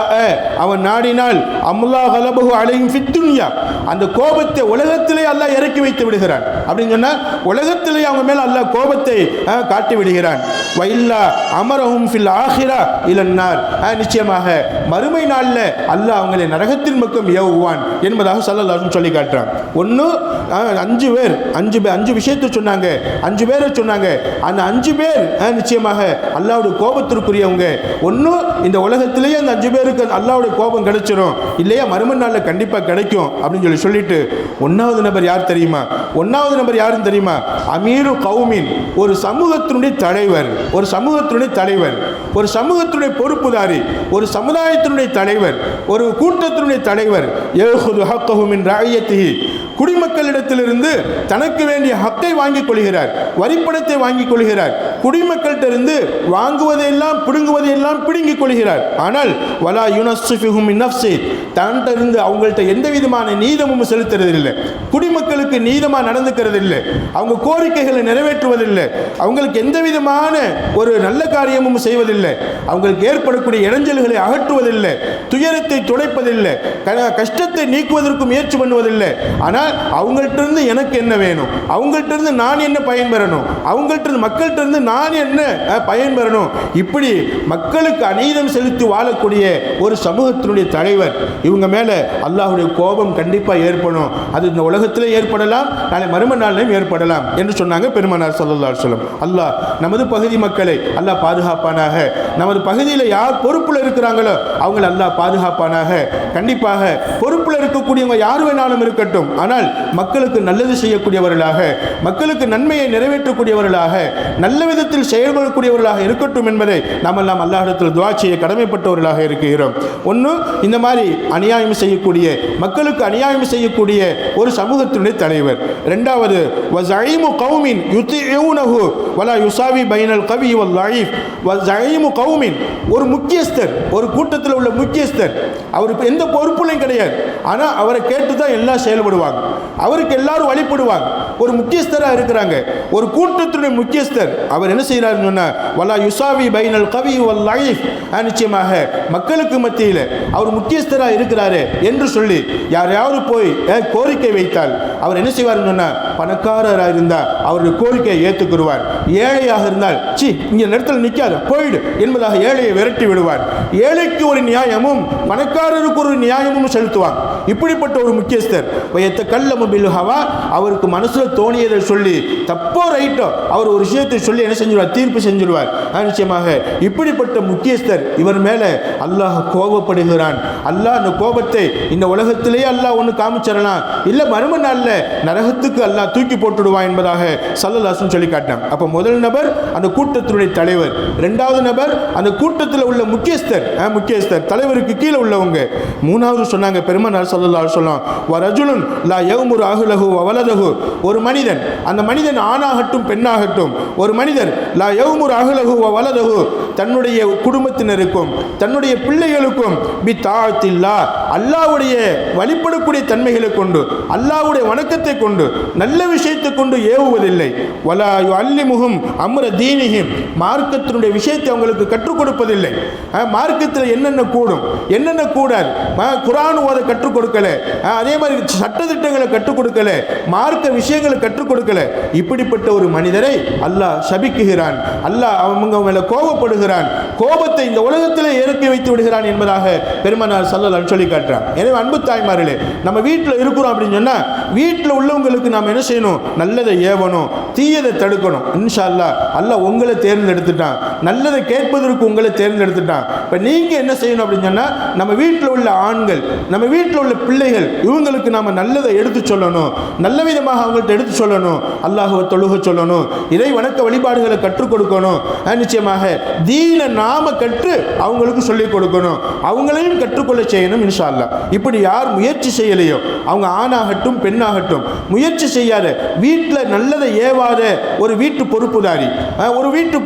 அவன் நாடினால் அம்லா கலபஹு அலைஹிம் ஃபித் துன்யா, அந்த கோபத்தை உலகத்திலே அல்லாஹ் இறக்கி வைத்து விடுகிறான். அப்படின்னு சொன்னா உலகத்திலே அவங்க மேல அல்லாஹ் கோபத்தை காட்டி விடுகிறான். வைல்லா அமரஹும் ஃபில் ஆஹிரா இலன்னார், நிச்சயமாக மறுமை நாளில் அல்லாஹ் அவங்களை நரகத்தின் பக்கம் ஏவுவான் என்பதாக ஸல்லல்லாஹு அலைஹி வஸல்லம் சொல்லி காட்டுறான். ஒன்று 5 பேர் 5 விஷயத்தை சொன்னாங்க, 5 பேரை சொன்னாங்க. அந்த 5 பேர் நிச்சயமாக அல்லாஹ்வுடைய கோபத்திற்குரியவங்க. ஒன்று இந்த உலகத்திலேயே அந்த 5 பேருக்கு அல்லாஹ்வுடைய கோபம் கிடைச்சிரும், இல்லையா மறுமை நாளில் கண்டிப்பாக கிடைக்கும் அப்படின்னு சொல்லிட்டு 1வது நபர் யார் தெரியுமா? 1வது நபர் யாருன்னு தெரியுமா? அமீரு கௌமின், ஒரு சமூகத்தினுடைய தலைவர், ஒரு சமூகத்தினுடைய தலைவர், ஒரு சமூகத்தினுடைய பொறுப்புதாரி, ஒரு சமுதாயத்தினுடைய தலைவர், ஒரு கூட்டத்தினுடைய தலைவர். யஹுது ஹக்கஹு மின் ரஅய்யத்திஹி, குடிமக்களிடத்திலிருந்து தனக்கு வேண்டிய ஹக்கை வாங்கிக் கொள்கிறார், வரிப்பணத்தை வாங்கிக் கொள்கிறார். குடிமக்களிடத்திலிருந்து வாங்குவதையெல்லாம் பிடுங்குவதையெல்லாம் பிடுங்கிக் கொள்கிறார். ஆனால் வலா யுனஸ்ஸிஃபுஹு மின் நஃப்ஸி, தன்னிருந்து அவங்கள்ட்ட எந்த விதமான நீதமும் செலுத்துறதில்லை, குடிமக்களுக்கு நீதமாக நடந்துக்கிறது இல்லை, அவங்க கோரிக்கைகளை நிறைவேற்றுவதில்லை, அவங்களுக்கு எந்த விதமான ஒரு நல்ல காரியமும் செய்வதில்லை, அவங்களுக்கு ஏற்படக்கூடிய இடைஞ்சல்களை அகற்றுவதில்லை, துயரத்தை துடைப்பதில்லை, கஷ்டத்தை நீக்குவதற்கு முயற்சி பண்ணுவதில்லை. ஆனால் அவங்கள்ட்ட எனக்கு என்ன வேணும், அவங்கள்ட்ட நான் என்ன பயன்பெறணும், அவங்கள்ட்ட மக்கள்கிட்ட நான் என்ன பயன்பெறணும், இப்படி மக்களுக்கு அநீதம் செலுத்தி வாழக்கூடிய ஒரு சமூகத்தினுடைய தலைவர். இவங்க மேலே அல்லாஹ்வுடைய கோபம் கண்டிப்பாக ஏற்படும். அது இந்த உலகத்திலே ஏற்படலாம், நாளை மறுமை நாளிலும் ஏற்படலாம் என்று சொன்னாங்க பெருமானார் ஸல்லல்லாஹு அலைஹி வஸல்லம். அல்லாஹ் நமது பகுதி மக்களை அல்லாஹ் பாதுகாப்பானாக. நமது பகுதியில் யார் பொறுப்பில் இருக்கிறாங்களோ அவங்களை அல்லாஹ் பாதுகாப்பானாக. கண்டிப்பாக பொறுப்பில் இருக்கக்கூடியவங்க யார் வேணாலும் இருக்கட்டும், ஆனால் மக்களுக்கு நல்லது செய்யக்கூடியவர்களாக, மக்களுக்கு நன்மையை நிறைவேற்றக்கூடியவர்களாக, நல்ல விதத்தில் செயல்படக்கூடியவர்களாக இருக்கட்டும் என்பதை நாம் எல்லாம் அல்லாஹ்விடத்தில் துஆ செய்ய கடமைப்பட்டவர்களாக இருக்கிறோம். ஒன்று, இந்த மாதிரி அநியாயம் செய்யக்கூடிய, மக்களுக்கு அநியாயம் செய்யக்கூடிய ஒரு சமூகத்தினுடைய தலைவர். 2வது, வஸஈமு கௌமின் யுதீஊனஹு வலா யுஸாவி பைனல் கவி வல் லைஃப். வஸஈமு கௌமின், ஒரு முக்கியஸ்தர், ஒரு கூட்டத்தில் உள்ள முக்கியஸ்தர், அவருக்கு எந்த பொறுப்புலையும் கிடையாது, ஆனால் அவரை கேட்டு தான் எல்லாம் செயல்படுவாங்க, அவருக்கு எல்லாரும் வழிபடுவாங்க. ஒரு முக்கியஸ்தராக இருக்கிறாங்க, ஒரு கூட்டத்தினுடைய முக்கியஸ்தர். அவர் என்ன செய்கிறாருன்னு சொன்னால் வலா யுஸாவி பைனல் கவி வல் லைஃப், நிச்சயமாக மக்களுக்கு மத்தியில் அவர் முக்கியஸ்தராக இருக்கிறாரு என்று சொல்லி யாரையாவது போய் கோரிக்கை வைத்தால் அவர் என்ன செய்வார்னு சொன்னால், பணக்காரராக இருந்தால் அவருடைய கோரிக்கையை ஏற்றுக்குருவார், ஏழையாக இருந்தால் சி இங்கே நேரத்தில் நிற்காத போயிடு என்பதாக ஏழையை விரட்டி விடுவார். ஏழைக்கு ஒரு நியாயமும் பணக்காரருக்கு ஒரு நியாயமும் செலுத்துவார். இப்படிப்பட்ட ஒரு முக்கியஸ்தர் வயத்த கல்லமு பில் ஹவா, அவருக்கு மனசில் தோணியதை சொல்லி தப்போ ரைட்டோ அவர் ஒரு விஷயத்தை சொல்லி என்ன செஞ்சிருவார், தீர்ப்பு செஞ்சிருவார். நிச்சயமாக இப்படிப்பட்ட முக்கியஸ்தர், இவர் மேலே அல்லாஹ் கோபப்படுகிறான். அல்லாஹ் அந்த கோபத்தை இந்த உலகத்திலேயே அல்லாஹ் ஒன்று காமிச்சிடலாம், இல்லை மறுமை நாளில் நரகத்துக்கு அல்லாஹ் தூக்கி போட்டுடுவான் என்பதாக ஸல்லல்லாஹு அலைஹி வஸல்லம் சொல்லி காட்டினான். அப்போ முதல் நபர் அந்த கூட்டத்தினுடைய தலைவர், 2வது நபர் அந்த கூட்டத்தில் உள்ள முக்கியஸ்தர், முக்கியஸ்தர் தலைவருக்கு கீழே உள்ளவங்க. 3வது சொன்னாங்க பெருமானார் ஸல்லல்லாஹு அலைஹி வஸல்லம், வரஜுலுன் லா யௌமுரு அஹ்லஹு வ வலதஹு, ஒரு மனிதன், அந்த மனிதன் ஆணாகட்டும் பெண்ணாகட்டும், ஒரு மனிதர் லா யௌமுரு அஹ்லஹு வ வலதஹு, தன்னுடைய குடும்பத்தினருக்கும் தன்னுடைய பிள்ளைகளுக்கும் பி தாஅத்தில்லாஹ், அல்லாஹ்வுடைய வழிபடக்கூடிய தன்மைகளை கொண்டு, அல்லாஹ்வுடைய வணக்கத்தை கொண்டு, நல்ல விஷயத்தை கொண்டு ஏவுவதில்லை. வலா யுஅல்லிமுஹும் அம்ர தீனிஹிம், மார்க்கத்தினுடைய விஷயத்தை அவங்களுக்கு கற்றுக் கொடுப்பதில்லை. மார்க்கத்தில் என்னென்ன கூடும் என்னென்ன கூடாது, குர்ஆன் ஓத கற்றுக் கொடுக்கல, அதே மாதிரி சட்டத்திட்டங்களை கற்றுக் கொடுக்கல, மார்க்க விஷயங்களை கற்றுக் கொடுக்கல. இப்படிப்பட்ட ஒரு மனிதரை அல்லாஹ் சபிக்குகிறான், அல்லாஹ் அவங்க மேலே கோபப்படுகிறான். விடுகிறான், கோபத்தை இந்த உலகத்திலே இறக்கி வைத்து விடுகிறான் என்பதாக பெருமானார் ஸல்லல்லாஹு சொல்லி காட்டுறான். எனவே அன்பு தாய்மார்களே, நம்ம வீட்டில் இருக்கிறோம் அப்படின்னு சொன்னால் வீட்டில் உள்ளவங்களுக்கு நாம் என்ன செய்யணும்? நல்லதை ஏவணும், தீயதை தடுக்கணும். இன்ஷா அல்லாஹ் அல்லாஹ் உங்களை தேர்ந்தெடுத்துட்டான், நல்லதை கேட்பதற்கு உங்களை தேர்ந்தெடுத்துட்டான். இப்போ நீங்கள் என்ன செய்யணும் அப்படின்னு சொன்னால் நம்ம வீட்டில் உள்ள ஆண்கள், நம்ம வீட்டில் உள்ள பிள்ளைகள், இவங்களுக்கு நாம் நல்லதை எடுத்து சொல்லணும், நல்ல விதமாக அவங்கள்ட்ட எடுத்து சொல்லணும், அல்லாஹ்வை தொழுக சொல்லணும், இறை வணக்க வழிபாடுகளை கற்றுக் கொடுக்கணும். நிச்சயமாக தீன நாம கற்று அவங்களுக்கு சொல்லிக் கொடுக்கணும், அவங்களையும் கற்றுக்கொள்ள செய்யணும் இன்ஷா அல்லாஹ். இப்படி யார் முயற்சி செய்யலையோ, அவங்க ஆணாகட்டும் பெண்ணாகட்டும், முயற்சி செய்யாத வீட்டில் நல்லதை ஏவாத ஒரு வீட்டு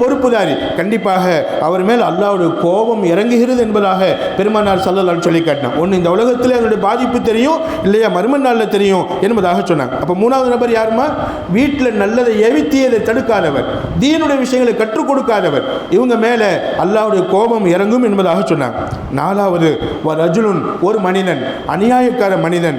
பொறுப்புதாரி கண்டிப்பாக அவர் மேல் அல்லாஹ்வுடைய கோபம் இறங்குகிறது என்பதாக பெருமானார் ஸல்லல்லாஹு சொல்லி காட்டினார். ஒன்று இந்த உலகத்தில் அதனுடைய பாதிப்பு தெரியும், இல்லையா மறுமை நாளில் தெரியும் என்பதாக சொன்னாங்க. அப்போ மூணாவது நபர் யாருமா? வீட்டில் நல்லதை எவித்தியதை தடுக்காதவர், தீனுடைய விஷயங்களை கற்றுக் கொடுக்காதவர், இவங்க மேலே அல்லாஹ்வுடைய கோபம் இறங்கும் என்பதாக சொன்னாங்க. நாலாவது ரஜுலுன், ஒரு மனிதன், அநியாயக்கார மனிதன்.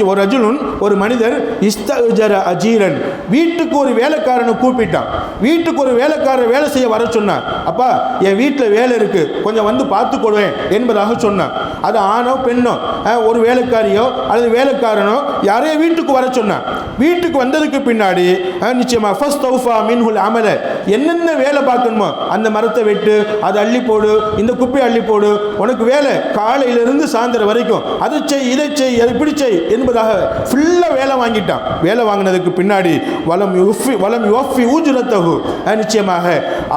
ஒரு ரஜுலுன், ஒரு மனிதர், இஸ்தஜர அஜீரன், வீட்டுக்கு ஒரு வேலைக்காரனை கூப்பிட்டான், வீட்டுக்கு ஒரு வேலைக்காரர் வேலை செய்ய வர சொன்னான். அப்பா என் வீட்டில் வேலை இருக்கு, கொஞ்சம் வந்து பார்த்துக்கொள்வேன் என்பதாக சொன்னான். அது ஆணோ பெண்ணோ, ஒரு வேலைக்காரியோ அல்லது வேலைக்காரனோ யாரையோ வீட்டுக்கு வர சொன்னான். வீட்டுக்கு வந்ததுக்கு பின்னாடி நிச்சயமா ஃபஸ்தௌஃபா மின்ஹுல் அமல, என்னென்ன வேலை பார்க்கணுமோ அந்த மரத்தை வெட்டு, அதை அள்ளி போடு, இந்த குப்பையை அள்ளி போடு, உனக்கு வேலை காலையிலிருந்து சாயந்தரம் வரைக்கும், அதை செய் இதை செய் அதை இப்படி செய் என்பதாக ஃபுல்லாக வேலை வாங்கிட்டான். வேலை வாங்கினதுக்கு பின்னாடி வலம் யுஃபி ஊஜுரத்தஹு, நிச்சயமாக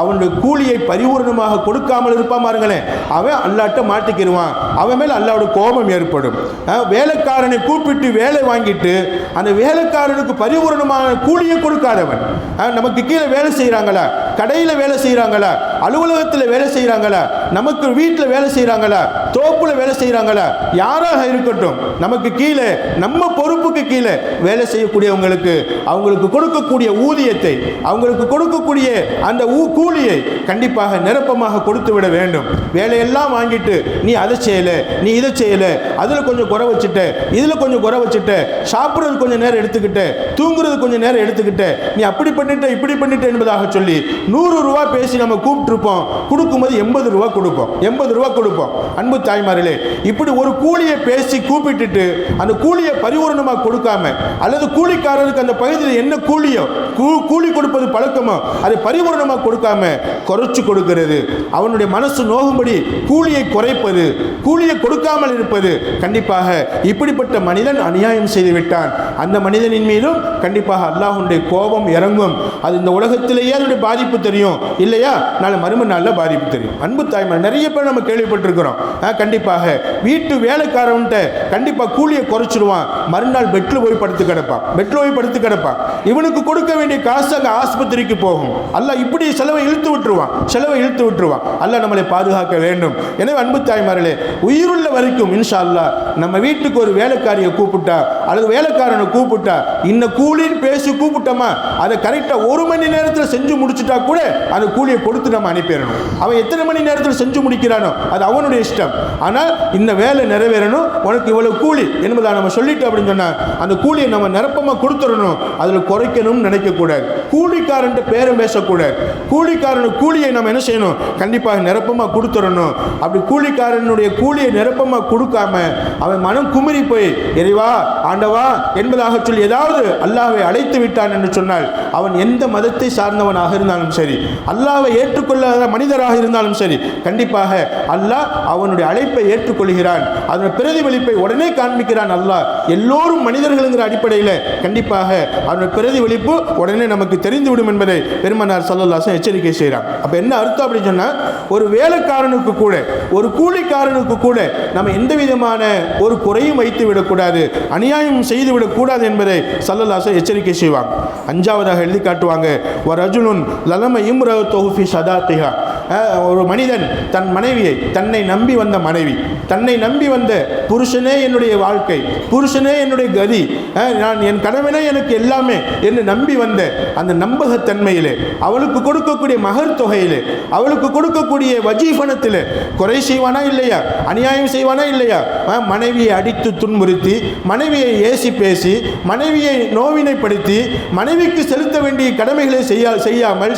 அவனுடைய கூலியை பரிபூர்ணமாக கொடுக்காமல் இருப்பான் பாருங்களேன், அவன் அல்லாட்ட மாட்டிக்கிடுவான், அவன் மேல் அல்லாவோட கோபம் ஏற்படும். வேலைக்காரனை கூப்பிட்டு வேலை வாங்கிட்டு அந்த வேலைக்காரனுக்கு பரிபூர்ணமான கூலியை கொடுக்காதவன், நமக்கு கீழே வேலை செய்கிறாங்களா, கடையில் வேலை செய்கிறாங்களா, அலுவலகத்தில் வேலை செய்கிறாங்களா, நமக்கு வீட்டில் வேலை செய்கிறாங்களா, தோப்புல வேலை செய்கிறாங்களா, யாராக இருக்கட்டும், நமக்கு கீழே நம்ம பொறுப்புக்கு கீழே வேலை செய்யக்கூடியவங்களுக்கு அவங்களுக்கு கொடுக்கக்கூடிய ஊதியத்தை, அவங்களுக்கு கொடுக்கக்கூடிய அந்த கூலியை கண்டிப்பாக நிரப்பமாக கொடுத்து விட வேண்டும். வேலையெல்லாம் வாங்கிட்டு நீ அதை செய்யல, நீ இதை செய்யல, அதில் கொஞ்சம் குறை வச்சுட்ட, இதில் கொஞ்சம் குறை வச்சுட்ட, சாப்பிட்றது கொஞ்சம் நேரம் எடுத்துக்கிட்ட, தூங்குறது கொஞ்சம் நேரம் எடுத்துக்கிட்ட, நீ அப்படி பண்ணிட்ட இப்படி பண்ணிட்ட என்பதாக சொல்லி 100 ரூபா பேசி நம்ம கூப்பிட்டுருப்போம், கொடுக்கும்போது 80 ரூபா கொடுப்போம், 80 ரூபா கொடுப்போம். அன்பு தாய்மார்களே, இப்படி ஒரு கூலியை பேசி கூப்பிட்டுட்டு அந்த கூலியை பரிபூர்ணமாக கொடுக்காம, அல்லது கூலிக்காரருக்கு அந்த பகுதியில் என்ன கூலியோ கூலி கொடுப்பது பழக்கமோ அதை பரிபூர்ணமாக கொடுக்காம குறைச்சு கொடுக்கிறது, அவனுடைய மனசு நோகும்படி கூலியை குறைப்பது, கூலியை கொடுக்காமல் இருப்பது, கண்டிப்பாக இப்படிப்பட்ட மனிதன் அநியாயம் செய்து விட்டான். அந்த மனிதனின் மீதும் கண்டிப்பாக அல்லாஹ்வுடைய கோபம் இறங்கும். அது இந்த உலகத்திலேயே அதனுடைய பாதிப்பு தெரியும், இல்லையா நாளை மறுமை நாளில் பாதிப்பு தெரியும். அன்பு தாய்மார், நிறைய பேர் நம்ம கேள்விப்பட்டிருக்கிறோம். கண்டிப்பாக வீட்டு வேலைக்காரன்ட்ட கண்டிப்பாக கூலியை குறைச்சிடுவான், மறுநாள் பெட்டில் போய் படுத்து கிடப்பான், இவனுக்கு கொடுக்க வேண்டிய காசு அங்கே ஆஸ்பத்திரிக்கு போகும். அல்லாஹ் இப்படி செலவை இழுத்து விட்டுருவான். அல்லாஹ் நம்மளை பாதுகாக்க வேண்டும். எனவே அன்பு தாய்மார்களே, உயிருள்ள வரைக்கும் இன்ஷா அல்லாஹ் நம்ம வீட்டுக்கு ஒரு வேலைக்காரியை கூப்பிட்டா அல்லது வேலைக்காரனை கூப்பிட்டா, இந்த கூலின்னு பேசி கூப்பிட்டோமா, அதை கரெக்டாக 1 மணி நேரத்தில் செஞ்சு முடிச்சுட்டா கூட அந்த கூலியை கொடுத்து நம்ம அனுப்பிடணும். அவன் எத்தனை மணி நேரத்தில் செஞ்சு முடிக்கிறானோ அது அவனுடைய இஷ்டம். ஆனால் இந்த வேலை நிறைவேறணும், உனக்கு இவ்வளவு கூலி என்பதை நம்ம சொல்லிட்டோம் அப்படின்னு சொன்னால் அந்த கூலியை நம்ம நிரப்பமாக கொடுத்துடணும். அதில் குறைக்கணும்னு நினைக்கக்கூடாது, கூலிக்காரன் பேரும் பேசக்கூடாது. கூலியை நம்ம என்ன செய்யணும்? கண்டிப்பாக நிரப்பமாக கொடுத்துடணும். அப்படி கூலிக்காரனுடைய கூலியை நிரப்பமாக கொடுக்காம அவன் மனம் குமரி போய் இறைவா ஆண்டவா என்பதாக சொல்லி ஏதாவது அல்லாஹ்வை அழைத்து விட்டான் என்று சொன்னால், அவன் எந்த மதத்தை சார்ந்தவனாக இருந்தாலும் சரி, அல்லாஹ்வை ஏற்றுக்கொள்ளாத மனிதராக இருந்தாலும் சரி, கண்டிப்பாக அல்லாஹ் அவனுடைய அழைப்பை ஏற்றுக்கொள்கிறான், அதனுடைய பிரதிபலிப்பை உடனே காண்பிக்கிறான். அல்லாஹ் எல்லோரும் மனிதர்கள்ங்கிற அடிப்படையில் கண்டிப்பாக அவனுடைய பிரதிபலிப்பு உடனே நமக்கு தெரிந்துவிடும் என்பதை பெருமானார் ஸல்லல்லாஹு அலைஹி வஸல்லம் எச்சரிக்கை செய்கிறான். அப்போ என்ன அர்த்தம் அப்படின்னு சொன்னால், ஒரு வேலைக்காரனுக்கு கூட ஒரு கூலிக்காரனுக்கு கூட நம்ம எந்த விதமான ஒரு குறையும் வைத்து விடக்கூடாது, அநியாயம் செய்து விடக்கூடாது என்பதை ஸல்லல்லாஹு அலைஹி வஸல்லம் எச்சரிக்கை செய்வாங்க. 5ஆவதாக எழுதி காட்டுவாங்க, வரஜுலுன் லலம இம்ரஅத்துஹு ஃபீ ஸதாத்திஹா, ஒரு மனிதன் தன் மனைவியை, தன்னை நம்பி வந்த மனைவி, தன்னை நம்பி வந்த புருஷனே என்னுடைய வாழ்க்கை, புருஷனே என்னுடைய கதி, நான் என் கணவனே எனக்கு எல்லாமே என்று நம்பி வந்த அந்த நம்பகத்தன்மையிலே, அவளுக்கு கொடுக்கக்கூடிய மகர் தொகையிலே, அவளுக்கு கொடுக்கக்கூடிய வஜீஃபனத்தில் குறை செய்வானா இல்லையா, அநியாயம் செய்வானா இல்லையா, மனைவியை அடித்து துன்புறுத்தி, மனைவியை ஏசி பேசி, மனைவியை நோவினைப்படுத்தி, மனைவிக்கு செலுத்த வேண்டிய கடமைகளை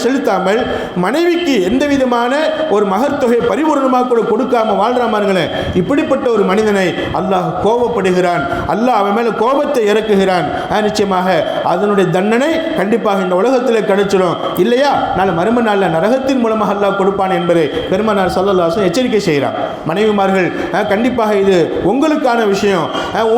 செலுத்தாமல், மனைவிக்கு எந்த விதமான சரியான ஒரு மகர் தொகையை பரிபூர்ணமாக கூட கொடுக்காம வாழ்றாமாருங்களேன், இப்படிப்பட்ட ஒரு மனிதனை அல்லாஹ் கோபப்படுகிறான். அல்லாஹ் அவன் மேலே கோபத்தை இறக்குகிறான். நிச்சயமாக அதனுடைய தண்டனை கண்டிப்பாக இந்த உலகத்தில் கிடைச்சிடும், இல்லையா நாளை மறுமை நாளில் நரகத்தின் மூலமாக அல்லாஹ் கொடுப்பான் என்பதை பெருமானார் ஸல்லல்லாஹு அலைஹி வஸல்லம் எச்சரிக்கை செய்கிறான். மனைவிமார்கள் கண்டிப்பாக இது உங்களுக்கான விஷயம்.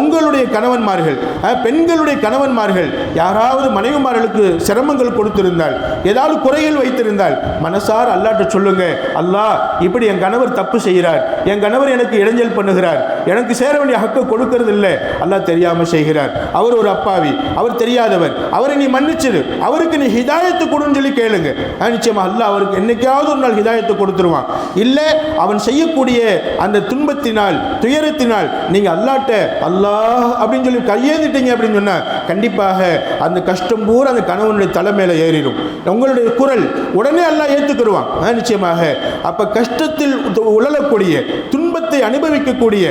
உங்களுடைய கணவன்மார்கள், பெண்களுடைய கணவன்மார்கள் யாராவது மனைவிமார்களுக்கு சிரமங்கள் கொடுத்திருந்தால், ஏதாவது குறைகள் வைத்திருந்தால் மனசார் அல்லாஹ்ட்ட சொல்லுங்க, அல்லாஹ் இப்படி என் கணவர் தப்பு செய்கிறார், என் கணவர் எனக்கு இடைஞ்சல் பண்ணுகிறார், எனக்கு சேர வேண்டிய ஹக்கை கொடுக்கிறது இல்லை, அல்லாஹ் தெரியாமல் செய்கிறார், அவர் ஒரு அப்பாவி, அவர் தெரியாதவர், அவரை நீ மன்னிச்சிரு, அவருக்கு நீ ஹிதாயத்து கொடுன்னு சொல்லி கேளுங்க. நிச்சயமா அல்லாஹ் அவருக்கு என்னைக்காவது ஒரு நாள் ஹிதாயத்தை கொடுத்துருவான். இல்லை அவன் செய்யக்கூடிய அந்த துன்பத்தினால் துயரத்தினால் நீங்க அல்லாஹ்ட்ட அல்லாஹ் அப்படின்னு சொல்லி கையேந்திட்டீங்க அப்படின்னு சொன்னா கண்டிப்பாக அந்த கஷ்டம் பூரா அந்த கணவனுடைய தலைமையில ஏறிடும். உங்களுடைய குரல் உடனே அல்லாஹ் ஏற்றுக்குருவான். நிச்சயமாக அப்ப கஷ்டத்தில் உழலக்கூடிய, துன்பத்தை அனுபவிக்கக்கூடிய,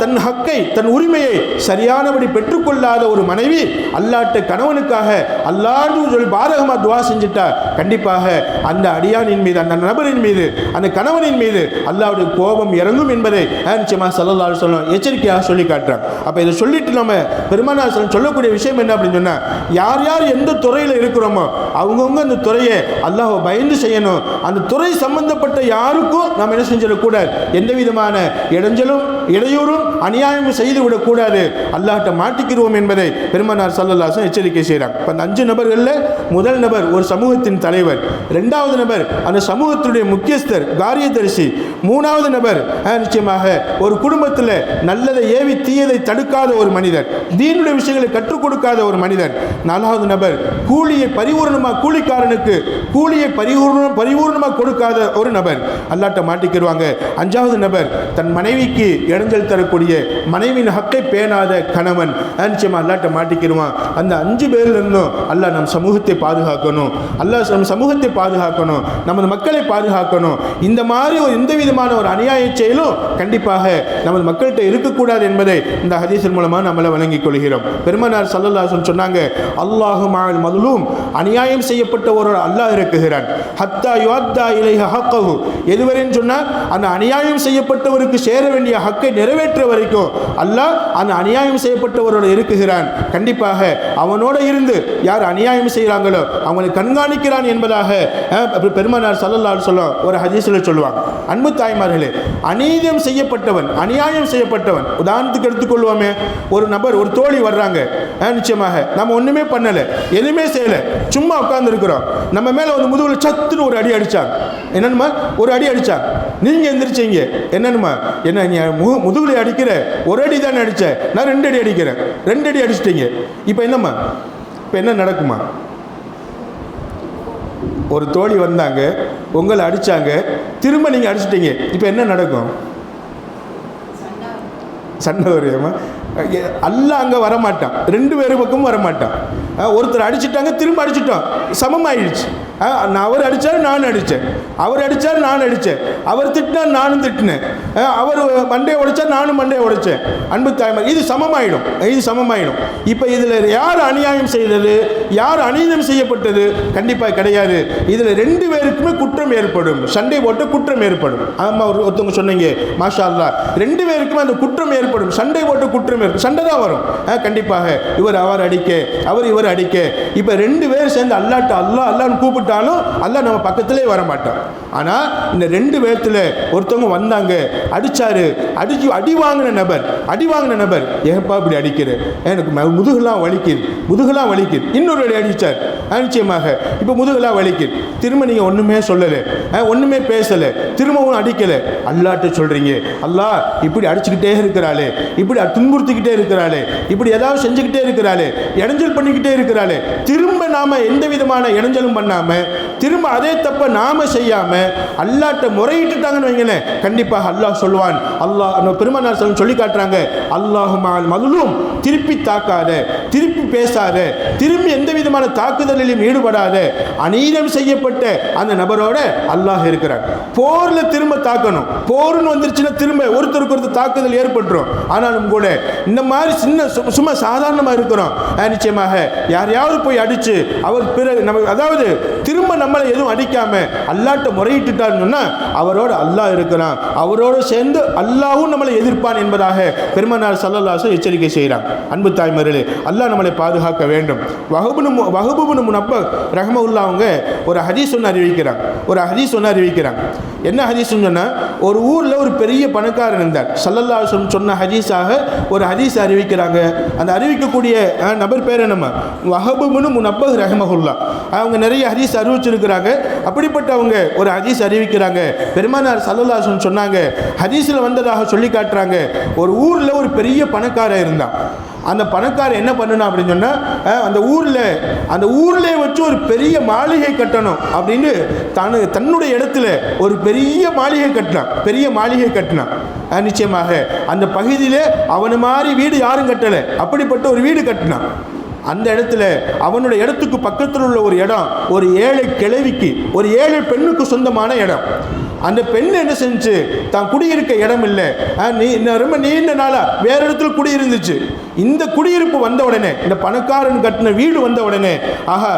தன் ஹக்கை தன் உரிமையை சரியானபடி பெற்றுக்கொள்ளாத ஒரு மனைவி அல்லாஹ்ட்ட கணவனுக்காக அல்லாஹ்னு சொல்லி பாரகமாக துவா செஞ்சுட்டா கண்டிப்பாக அந்த அடியானின் மீது, அந்த நபரின் மீது, அந்த கணவனின் மீது அல்லாஹ்வுடைய கோபம் இறங்கும் என்பதை நிச்சயமாக ஸல்லல்லாஹு அலைஹி வஸல்லம் எச்சரிக்கையாக சொல்லி காட்டுறாங்க. அப்போ இதை சொல்லிட்டு நம்ம பெருமானார் சொல்லக்கூடிய விஷயம் என்ன அப்படின்னு சொன்னால், யார் யார் எந்த துறையில் இருக்கிறோமோ அவங்கவுங்க அந்த துறையை அல்லாஹ்வை பயந்து செய்யணும். அந்த துறை சம்பந்தப்பட்ட யாருக்கும் நாம் என்ன செஞ்சிடக்கூடாது, எந்த விதமான இடைஞ்சலும் இடையூறும் அநியாயமும் செய்து விடக்கூடாது, அல்லாஹ்ட்ட மாட்டிக்கிறோம் என்பதை பெருமானார் ஸல்லல்லாஹு அலைஹி வஸல்லம் எச்சரிக்கை செய்கிறாங்க. இப்போ அந்த 5 நபர்களில் முதல் நபர் ஒரு சமூகத்தின் தலைவர், 2வது நபர் அந்த சமூகத்துடைய முக்கியஸ்தர் காரியதரிசி, 3வது நபர் நிச்சயமாக ஒரு குடும்பத்தில் நல்லதை ஏவி தீயதை தடுக்காத ஒரு மனிதர், தீனுடைய விஷயங்களை கற்றுக் கொடுக்காத ஒரு மனிதர், 4வது நபர் கூலியை பரிபூர்ணமாக கூலிக்காரனுக்கு கூலியை பரிபூர்ணமாக கொடுக்காத ஒரு நபர், அல்லாஹ்ட்ட மாட்டிக்கிடுவாங்க. 5வது நபர் தன் மனைவிக்கு இடைஞ்சல் தரக்கூடிய, மனைவியின் ஹக்கை பேணாத கணவன் நிச்சயமாக அல்லாஹ்ட்ட மாட்டிக்கிடுவான். அந்த 5 பேரிலிருந்தும் அல்லாஹ் நம் சமூகத்தை பாதுகாக்கணும், அல்லாஹ் நம் சமூகத்தை பாதுகாக்கணும், நமது மக்களை பாதுகாக்கணும். இந்த மாதிரி ஒரு எந்த விதமான ஒரு அநியாய செயலும் கண்டிப்பாக நமது மக்கள்கிட்ட இருக்கக்கூடாது என்பதை இந்த ஹதீஸின் மூலமாக நம்மளை வழங்கிக் கொள்கிறோம். பெருமானார் ஸல்லல்லாஹு அலைஹி வஸல்லம் சொன்னாங்க, அல்லாஹு மஅல் மظلوم, அநியாயம் செய்யப்பட்ட ஒரு அல்லாஹ் இருக்குகிறான். ஹத்தா யுஅத்தா இலைஹி ஹக்கஹு, எதுவரைன்னு சொன்னால் அந்த அநியாயம் செய்யப்பட்டவருக்கு சேர வேண்டிய ஹக்கை நிறைவேற்ற வரைக்கும் அல்லாஹ் அந்த அநியாயம் செய்யப்பட்டவரோடு இருக்குகிறான். கண்டிப்பாக அவனோட இருந்து யார் அநியாயம் செய்கிறாங்களோ அவங்களை கண்காணிக்கிறான் என்பதாக பெருமானார் ஸல்லல்லாஹு அலைஹி வஸல்லம் ஒரு ஹதீஸில் சொல்லுவாங்க. அன்பு தாய்மார்களே, அநீதியம் செய்யப்பட்டவன், அநியாயம் செய்யப்பட்டவன், உதாரணத்துக்கு எடுத்துக்கொள்வோமே, ஒரு நபர் ஒரு தோழி வர்றாங்க, நிச்சயமாக நம்ம ஒன்றுமே பண்ணலை, எதுவுமே செய்யலை, சும்மா உட்கார்ந்து இருக்கிறோம், நம்ம மேலே ஒரு முதுகில் சத்துன்னு ஒரு அடி அடித்தாங்க. என்னன்னுமா ஒரு அடி அடித்தாங்க, நீங்கள் எந்திரிச்சிங்க, என்னன்னுமா என்ன நீ முதுகில் அடிக்கிற, ஒரு அடி தானே அடித்தேன், நான் 2 அடி அடிக்கிறேன், 2 அடி அடிச்சிட்டீங்க, இப்போ என்னம்மா, இப்போ என்ன நடக்குமா? ஒரு தோழி வந்தாங்க, உங்களை அடித்தாங்க, திரும்ப நீங்கள் அடிச்சிட்டீங்க, இப்போ என்ன நடக்கும்? சண்டை வரையமா? அல்லாஹ் அங்கே வரமாட்டான், 2 பேரு பக்கமும் வரமாட்டான். ஒருத்தர் அடிச்சிட்டாங்க, திரும்ப அடிச்சிட்டோம், சமமாயிடுச்சு. அவர் அடித்தார், நான் அடித்தேன், அவர் அடித்தார், நான் அடித்தேன், அவர் திட்டினார், நானும் திட்டினேன், அவர் மண்டையை உடைச்சார், நானும் மண்டையை உடைச்சேன். அன்பு தாய்மார், இது சமமாயிடும், இது சமமாயிடும். இப்போ இதில் யார் அநியாயம் செய்தது, யார் அநீதம் செய்யப்பட்டது? கண்டிப்பாக கிடையாது. இதில் 2 பேருக்குமே குற்றம் ஏற்படும், சண்டை போட்டு குற்றம் ஏற்படும். ஆமாம், ஒருத்தவங்க சொன்னீங்க, மாஷா அல்லாஹ், 2 பேருக்குமே அந்த குற்றம் ஏற்படும், சண்டை போட்டு குற்றம் ஏற்படும், சண்டை தான் வரும். கண்டிப்பாக இவர் அவர் அடிக்க, அவர் இவர் அடிக்க, இப்போ 2 பேர் சேர்ந்து அல்லாஹ்ட்ட அல்லாஹ் அல்லாஹ்னு கூப்பிட்டாலும் அல்லாஹ் நம்ம பக்கத்திலே வர மாட்டான். ஆனால் இந்த 2 பேர்த்தில் ஒருத்தவங்க வந்தாங்க, அடித்தாரு, அடி வாங்கின நபர் ஏப்பா இப்படி அடிக்கிற, எனக்கு முதுகுலாம் வலிக்குது, முதுகுலாம் வலிக்குது, இன்னொரு அடி அடித்தார், நிச்சயமாக இப்போ முதுகுலாம் வலிக்குது, திரும்ப நீங்கள் ஒன்றுமே சொல்லலை, ஒன்றுமே பேசலை, திரும்பவும் அடிக்கலை, அல்லாஹ்ட்ட சொல்கிறீங்க, அல்லாஹ் இப்படி அடிச்சுக்கிட்டே இருக்கிறாளே, இப்படி துன்புறுத்திக்கிட்டே இருக்கிறாளே, இப்படி ஏதாவது செஞ்சுக்கிட்டே இருக்கிறாளே, இடைஞ்சல் பண்ணிக்கிட்டே இருக்கிறாளே, திரும்ப நாம் எந்த விதமான இடைஞ்சலும் பண்ணாமல், திரும்ப அதே தப்பை நாம் செய்யாமல் அல்லாஹ்ட்ட முறையிட்டுட்டாங்கன்னு வைங்களேன், கண்டிப்பாக அல்லாஹ் சொல்லுவான். அல்லாஹ் பெருமானார் சொல்லி காட்டுறாங்க, அல்லாஹு மஅல் மظلوم, திருப்பி தாக்காத, திருப்பி பேசாத, திரும்பி எந்த விதமான தாக்குதலிலும் ஈடுபடாத, அநீதம் செய்யப்பட்ட அந்த நபரோட அல்லாஹ் இருக்கிறான். போரில் திரும்ப தாக்கணும், போர்னு வந்துருச்சுன்னா திரும்ப ஒருத்தருக்கு ஒருத்தர் தாக்குதல் ஏற்பட்டுரும். ஆனாலும் கூட இந்த மாதிரி சின்ன சும்மா சாதாரணமாக இருக்கிறோம், நிச்சயமாக யாரையாவது போய் அடித்து அவர் பிறகு நம்ம அதாவது திரும்ப நம்மளை எதுவும் அடிக்காம அல்லாட்ட முறையிட்டுட்டான்னு சொன்னால் அவரோட அல்லாஹ் இருக்கிறான், அவரோடு சேர்ந்து அல்லாஹ்வும் நம்மளை எதிர்ப்பான் என்பதாக பெருமானார் ஸல்லல்லாஹு அலைஹி வஸல்லம் எச்சரிக்கை செய்கிறான். அன்பு தாய்மார்களே, அல்லாஹ் நம்மளை பாதுகாக்க வேண்டும். வஹப் இப்னு முனப்பஹ் ரஹ்மத்துல்லாஹி அவங்க ஒரு ஹதீஸ் ஒன்று அறிவிக்கிறாங்க. என்ன ஹதீஸ்னு சொன்னால், ஒரு ஊரில் ஒரு பெரிய பணக்காரன் இருந்தார். ஸல்லல்லாஹு அலைஹி வஸல்லம் சொன்ன ஹதீஸாக ஒரு ஹதீஸ் அறிவிக்கிறாங்க. அந்த அறிவிக்கக்கூடிய நபர் பேர் என்னம்மா? வஹப் இப்னு முனப்பஹ் ரஹ்மத்துல்லாஹ். அவங்க நிறைய ஹதீஸ் அறிவிச்சிருக்கிறாங்க. அப்படிப்பட்ட அவங்க ஒரு ஹதீஸ் அறிவிக்கிறாங்க. பெருமானார் ஸல்லல்லாஹு அலைஹி வஸல்லம் சொன்னாங்க, ஹதீஸில் வந்ததாக சொல்லி காட்டுறாங்க, ஒரு ஊரில் ஒரு பெரிய பணக்காரன் இருந்தான். அந்த பணக்காரன் என்ன பண்ணணும் அப்படின்னு சொன்னால், அந்த ஊரில் வச்சு ஒரு பெரிய மாளிகை கட்டணும் அப்படின்னு தன்னுடைய இடத்துல ஒரு பெரிய மாளிகை கட்டினான். நிச்சயமாக அந்த பகுதியில் அவனை மாதிரி வீடு யாரும் கட்டலை, அப்படிப்பட்ட ஒரு வீடு கட்டினான். அந்த இடத்துல அவனுடைய இடத்துக்கு பக்கத்தில் உள்ள ஒரு இடம் ஒரு ஏழை கிழவிக்கு, ஒரு ஏழை பெண்ணுக்கு சொந்தமான இடம். அந்த பெண் என்ன செஞ்சு, தான் குடியிருக்க இடம் இல்லை, ரொம்ப நீண்ட நாளாக வேற இடத்துல குடியிருந்துச்சு. இந்த குடியிருப்பு வந்த உடனே, இந்த பணக்காரன் கட்டின வீடு வந்த உடனே, ஆஹா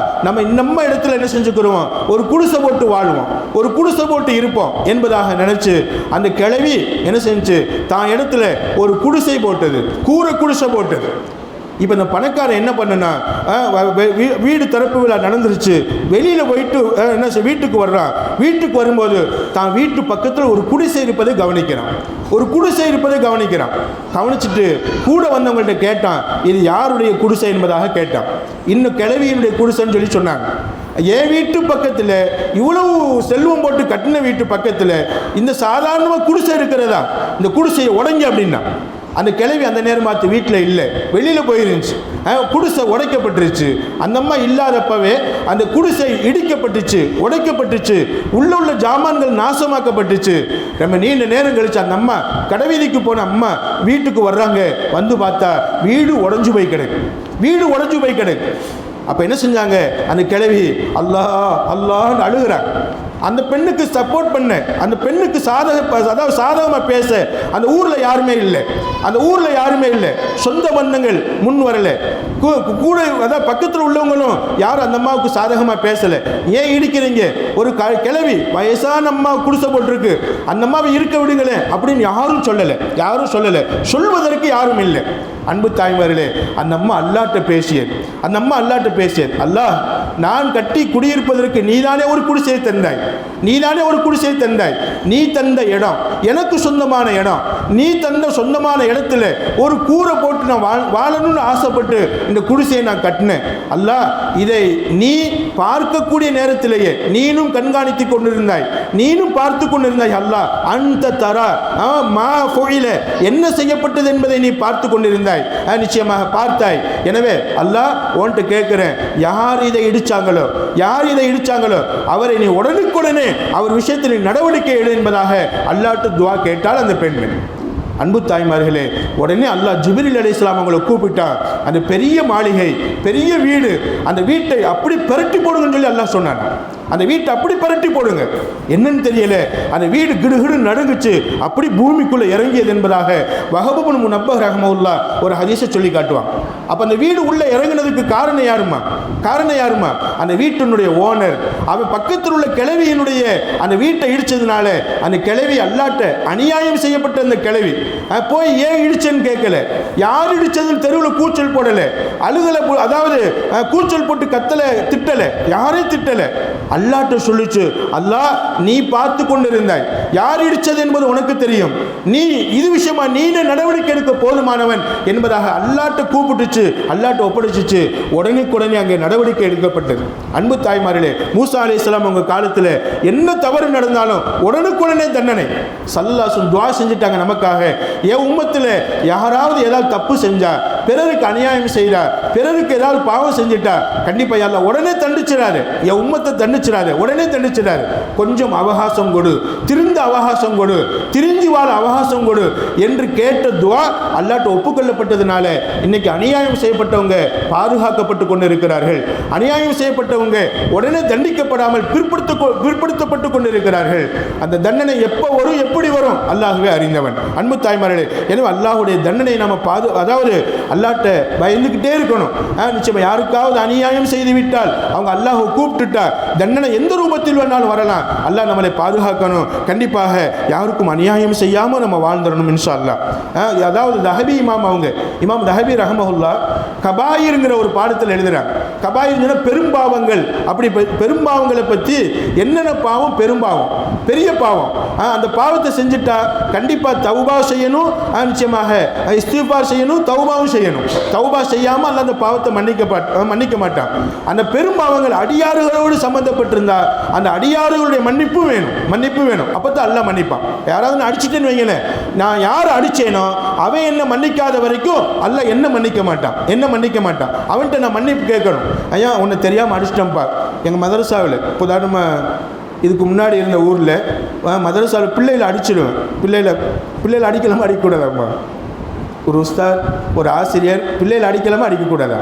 நம்ம இடத்துல என்ன செஞ்சுக்கிறோம், ஒரு குடிசை போட்டு வாழ்வோம், ஒரு குடிசை போட்டு இருப்போம் என்பதாக நினைச்சு அந்த கிழவி என்ன செஞ்சு, தான் இடத்துல ஒரு குடிசை போட்டது, கூரை குடிசை போட்டது. இப்போ இந்த பணக்காரன் என்ன பண்ணுனா, வீடு திறப்பு விழா நடந்துருச்சு, வெளியில் போயிட்டு என்ன வீட்டுக்கு வர்றான். வீட்டுக்கு வரும்போது தான் வீட்டு பக்கத்தில் ஒரு குடிசை இருப்பதை கவனிக்கிறான். கவனிச்சுட்டு கூட வந்தவங்கள்ட்ட கேட்டான், இது யாருடைய குடிசை என்பதாக கேட்டான். இன்னும் கிழவியினுடைய குடிசைன்னு சொல்லி சொன்னாங்க. என் வீட்டு பக்கத்தில் இவ்வளவு செல்வம் போட்டு கட்டின வீட்டு பக்கத்தில் இந்த சாதாரணமாக குடிசை இருக்கிறதா, இந்த குடிசையை உடைங்க அப்படின்னா. அந்த கிழவி அந்த நேரம் பார்த்து வீட்டில் இல்லை, வெளியில் போயிருந்துச்சு. குடிசை உடைக்கப்பட்டுருச்சு. அந்த அம்மா இல்லாதப்பவே அந்த குடிசை இடிக்கப்பட்டுச்சு, உடைக்கப்பட்டுச்சு, உள்ள ஜாமான்கள் நாசமாக்கப்பட்டுச்சு. நம்ம நீண்ட நேரம் கழிச்சு அந்த அம்மா கடைவீதிக்கு போன அம்மா வீட்டுக்கு வர்றாங்க. வந்து பார்த்தா வீடு உடைஞ்சு போய் கிடக்கு. அப்போ என்ன செஞ்சாங்க, அந்த கிழவி அல்லாஹ் அல்லாஹ்னு அழுகிறாங்க. அந்த பெண்ணுக்கு சப்போர்ட் பண்ண, அந்த பெண்ணுக்கு சாதகமாக பேச அந்த ஊரில் யாருமே இல்லை. சொந்த பந்தங்கள் முன் வரலை, கூட அதாவது பக்கத்தில் உள்ளவங்களும் யாரும் அந்த அம்மாவுக்கு சாதகமாக பேசலை. ஏன் இடிக்கிறீங்க, ஒரு கிழவி வயசான அம்மா குடிசை போட்டிருக்கு, அந்த அம்மாவை இருக்க விடுங்களேன் அப்படின்னு யாரும் சொல்லலை. சொல்வதற்கு யாரும் இல்லை. அன்பு தாய்மார்களே, அந்த அம்மா அல்லாட்ட பேசியது. அல்லாஹ், நான் கட்டி குடியிருப்பதற்கு நீதானே ஒரு குடிசையை தந்தாய். நீ தந்த இடம் எனக்கு சொந்தமான இடம். நீ தந்த சொந்தமான இடத்துல ஒரு கூரை போட்டு நான் வாழணும்னு ஆசைப்பட்டு இந்த குடிசையை நான் கட்டினேன். அல்லாஹ், இதை நீ பார்க்கக்கூடிய நேரத்திலேயே நீனும் கண்காணித்து கொண்டிருந்தாய், நீனும் பார்த்து கொண்டிருந்தாய். அல்லாஹ், அந்த தரா மா ஃபுஇல, என்ன செய்யப்பட்டது என்பதை நீ பார்த்து கொண்டிருந்தாய், நிச்சயமாக பார்த்தாய். எனவே அல்லாஹ் உன்கிட்ட கேட்கிறேன், யார் இதை இடிச்சாங்களோ அவரை நீ உடனுக்குடனே அவர் விஷயத்தில் நடவடிக்கை எடு என்பதாக அல்லாஹ்ட்டு துஆ கேட்டால் அந்த பெண்மணி. அன்பு தாய்மார்களே, உடனே அல்லாஹ் ஜிப்ரீல் அலைஹிஸ்ஸலாம் அவங்களை கூப்பிட்டா. அந்த பெரிய மாளிகை, பெரிய வீடு, அந்த வீட்டை அப்படி பரட்டி போடுங்கன்னு சொல்லி அல்லாஹ் சொன்னான். அந்த வீட்டை அப்படி பரட்டி போடுங்க. என்னன்னு தெரியல, அந்த வீடு கிடுகிடு நடுங்குச்சு, அப்படி பூமிக்குள்ளே இறங்கியது என்பதாக வஹப் இப்னு முனப்பஹ் ரஹ்மத்துல்லாஹ் ஒரு ஹதீஸை சொல்லி காட்டுவாங்க. அப்போ அந்த வீடு உள்ளே இறங்கினதுக்கு காரணம் யாருமா? அந்த வீட்டினுடைய ஓனர். அவன் பக்கத்தில் உள்ள கிழவியினுடைய அந்த வீட்டை இடிச்சதுனால அந்த கிழவி அல்லாட்ட அநியாயம் செய்யப்பட்ட அந்த கிழவி போய் ஏன் இடிச்சேன்னு கேட்கல, யார் இடிச்சதுன்னு தெருவில் கூச்சல் போடலை, அழுகலை, அதாவது கூச்சல் போட்டு கத்தலை, திட்டலை, யாரையும் திட்டலை. அல்லாட்ட சொல்லிச்சு, அல்லாஹ் நீ பார்த்து கொண்டிருந்தாய், யார் இடிச்சது என்பது உனக்கு தெரியும், நீ இது விஷயமா நீனே நடவடிக்கை எடுக்க போதுமானவன் என்பதாக அல்லாட்ட கூப்பிட்டுச்சு, அல்லாட்ட ஒப்படைச்சிச்சு. உடனே அங்கே நடவடிக்கை எடுக்கப்பட்டது. அன்பு தாய்மார்களே, மூசா அலைஹிஸ்ஸலாம் அவங்க காலத்தில் என்ன தவறு நடந்தாலும் உடனுக்குடனே தண்டனை. ஸல்லல்லாஹு அலைஹி வஸல்லம் துஆ செஞ்சுட்டாங்க நமக்காக. என் உம்மத்தில் யாராவது ஏதாவது தப்பு செஞ்சா பிறருக்கு அநியாயம் செய்கிறார், பிறருக்கு ஏதாவது பாவம் செஞ்சுட்டா கண்டிப்பாக யா அல்லாஹ் உடனே தண்டிச்சிடாரு, என் உம்மத்தை தண்டிச்சிடாரு, உடனே தண்டிச்சிடாரு. கொஞ்சம் அவகாசம் கொடு, திருந்த அவகாசம் கொடு, திரிஞ்சு வாழ அவகாசம் கொடு என்று கேட்ட துவா அல்லாஹ்ட்ட ஒப்புக்கொள்ளப்பட்டதுனால இன்னைக்கு அநியாயம் செய்யப்பட்டவங்க பாதுகாக்கப்பட்டு கொண்டு இருக்கிறார்கள். அநியாயம் செய்யப்பட்டவங்க உடனே தண்டிக்கப்படாமல் பிற்படுத்தப்பட்டு கொண்டு இருக்கிறார்கள். அந்த தண்டனை எப்போ வரும், எப்படி வரும் அல்லாஹ்வே அறிந்தவன். அன்பு தாய்மார்களே, எனவே அல்லாஹ்வுடைய தண்டனை நம்ம அதாவது அல்லாஹ்ட்ட பயந்துக்கிட்டே இருக்கணும். நிச்சயமா யாருக்காவது அநியாயம் செய்து விட்டால் அவங்க அல்லாஹ் கூப்பிட்டுட்டா தண்டனை எந்த ரூபத்தில் வேணாலும் வரலாம். அல்லாஹ் நம்மளை பாதுகாக்கணும். கண்டிப்பாக யாருக்கும் அநியாயம் செய்யாமல் நம்ம வாழ்ந்துடணும் இன்ஷா அல்லாஹ். அதாவது தஹபி இமாம் தஹபி ரஹ்மஹுல்லா கபாயிர்ங்கிற ஒரு பாடத்தில் எழுதுறாங்க. கபாயிர்ங்கிற பெரும்பாவங்கள். அப்படி பெரும்பாவங்களை பற்றி என்னென்ன பாவம், பெரும்பாவம், பெரிய பாவம், அந்த பாவத்தை செஞ்சுட்டா கண்டிப்பாக தௌபா செய்யணும், நிச்சயமாக இஸ்திக்பார் செய்யணும், தௌபாவும் செய்யணும். தௌபா செய்யாமல் அல்ல அந்த பாவத்தை மன்னிக்க மாட்டான். அந்த பெரும்பாவங்கள் அடியாறுகளோடு சம்பந்தப்பட்டிருந்தா அந்த அடியாறுகளுடைய மன்னிப்பு வேணும். அப்போ தான் அல்லாஹ் மன்னிப்பான். யாராவது அடிச்சுட்டேன்னு வைங்களேன், நான் யார் அடிச்சேனோ அவன் என்ன மன்னிக்காத வரைக்கும் அல்லாஹ் என்ன மன்னிக்க மாட்டான். அவன்கிட்ட நான் மன்னிப்பு கேட்கணும். ஐயா உன்னை தெரியாமல் அடிச்சிட்டேன்ப்பா. எங்கள் மதரசாவில் இப்போ உதாரணமாக இதுக்கு முன்னாடி இருந்த ஊரில் மதரசாவில் பிள்ளைகளை அடிச்சிடுவேன். பிள்ளைகளை அடிக்கலாமா அடிக்கக்கூடாதாம்மா? ஒரு உஸ்தாத், ஒரு ஆசிரியர் பிள்ளைகளை அடிக்கலாமா அடிக்கக்கூடாதா?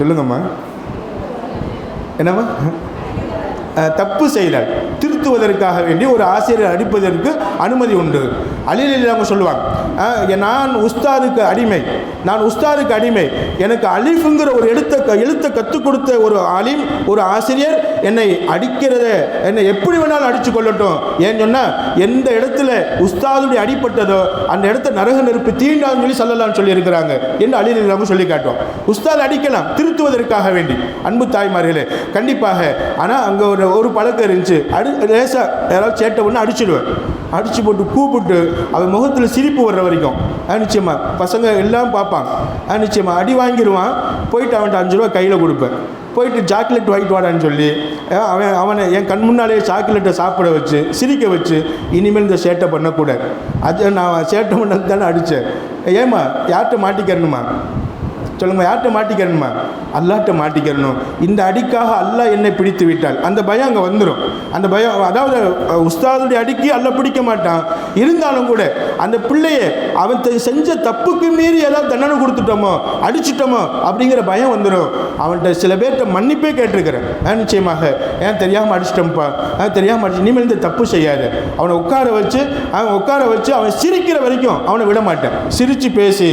சொல்லுங்கம்மா. என்னம்மா? தப்பு செய்தால் திருத்துவதற்காக வேண்டி ஒரு ஆசிரியர் அடிப்பதற்கு அனுமதி உண்டு. அலிலில் அவங்க சொல்லுவாங்க, நான் உஸ்தாதுக்கு அடிமை, எனக்கு அலிஃபுங்கிற ஒரு எழுத்தை கற்றுக் கொடுத்த ஒரு அலிம், ஒரு ஆசிரியர் என்னை என்னை எப்படி வேணாலும் அடித்து கொள்ளட்டும். ஏன்னு சொன்னால் எந்த இடத்துல உஸ்தாதுடைய அடிப்பட்டதோ அந்த இடத்த நரக நெருப்பு தீண்டான்னு சொல்லி சொல்லலாம்னு சொல்லியிருக்கிறாங்க என்று அலிலில் அவங்க சொல்லி காட்டுவோம். உஸ்தாது அடிக்கலாம் திருத்துவதற்காக வேண்டி. அன்பு தாய்மார்களே, கண்டிப்பாக. ஆனால் அங்கே ஒரு பழக்கம் இருந்துச்சு. லேசாக யாராவது சேட்டை ஒன்று அடிச்சு போட்டு கூப்பிட்டு அவன் முகத்தில் சிரிப்பு வர்ற வரைக்கும் நிச்சயமாக பசங்க எல்லாம் பார்ப்பாங்க. நிச்சயமாக அடி வாங்கிடுவான். போயிட்டு அவன்கிட்ட 5 ரூபா கையில் கொடுப்பேன். போயிட்டு சாக்லேட் வாங்கிட்டு வாடான்னு சொல்லி அவனை என் கண் முன்னாலேயே சாக்லேட்டை சாப்பிட வச்சு சிரிக்க வச்சு, இனிமேல் இந்த சேட்டை பண்ணக்கூடாது, அது நான் சேட்டை பண்ணது தானே அடித்தேன். ஏம்மா யார்கிட்ட மாட்டிக்கிறணுமா? சொல்லுங்கள், யார்கிட்ட மாட்டிக்கிறணுமா? அல்லாஹ்ட்ட மாட்டிக்கிறணும். இந்த அடிக்காக அல்லாஹ் என்னை பிடித்து விட்டால் அந்த பயம் அங்கே வந்துடும். அந்த பயம், அதாவது உஸ்தாதுடைய அடிக்கு அல்லாஹ் பிடிக்க மாட்டான். இருந்தாலும் கூட அந்த பிள்ளையை அவன் செஞ்ச தப்புக்கு மீறி ஏதாவது தண்டனை கொடுத்துட்டோமோ, அடிச்சிட்டோமோ அப்படிங்கிற பயம் வந்துடும். அவன்கிட்ட சில பேர்கிட்ட மன்னிப்பே கேட்டிருக்கிறேன். நிச்சயமாக ஏன் தெரியாமல் அடிச்சிட்டோம்ப்பா, தெரியாமல் அடிச்சு, இனிமேல் இந்த தப்பு செய்யாது. அவனை உட்கார வச்சு அவன் சிரிக்கிற வரைக்கும் அவனை விட மாட்டேன். சிரித்து பேசி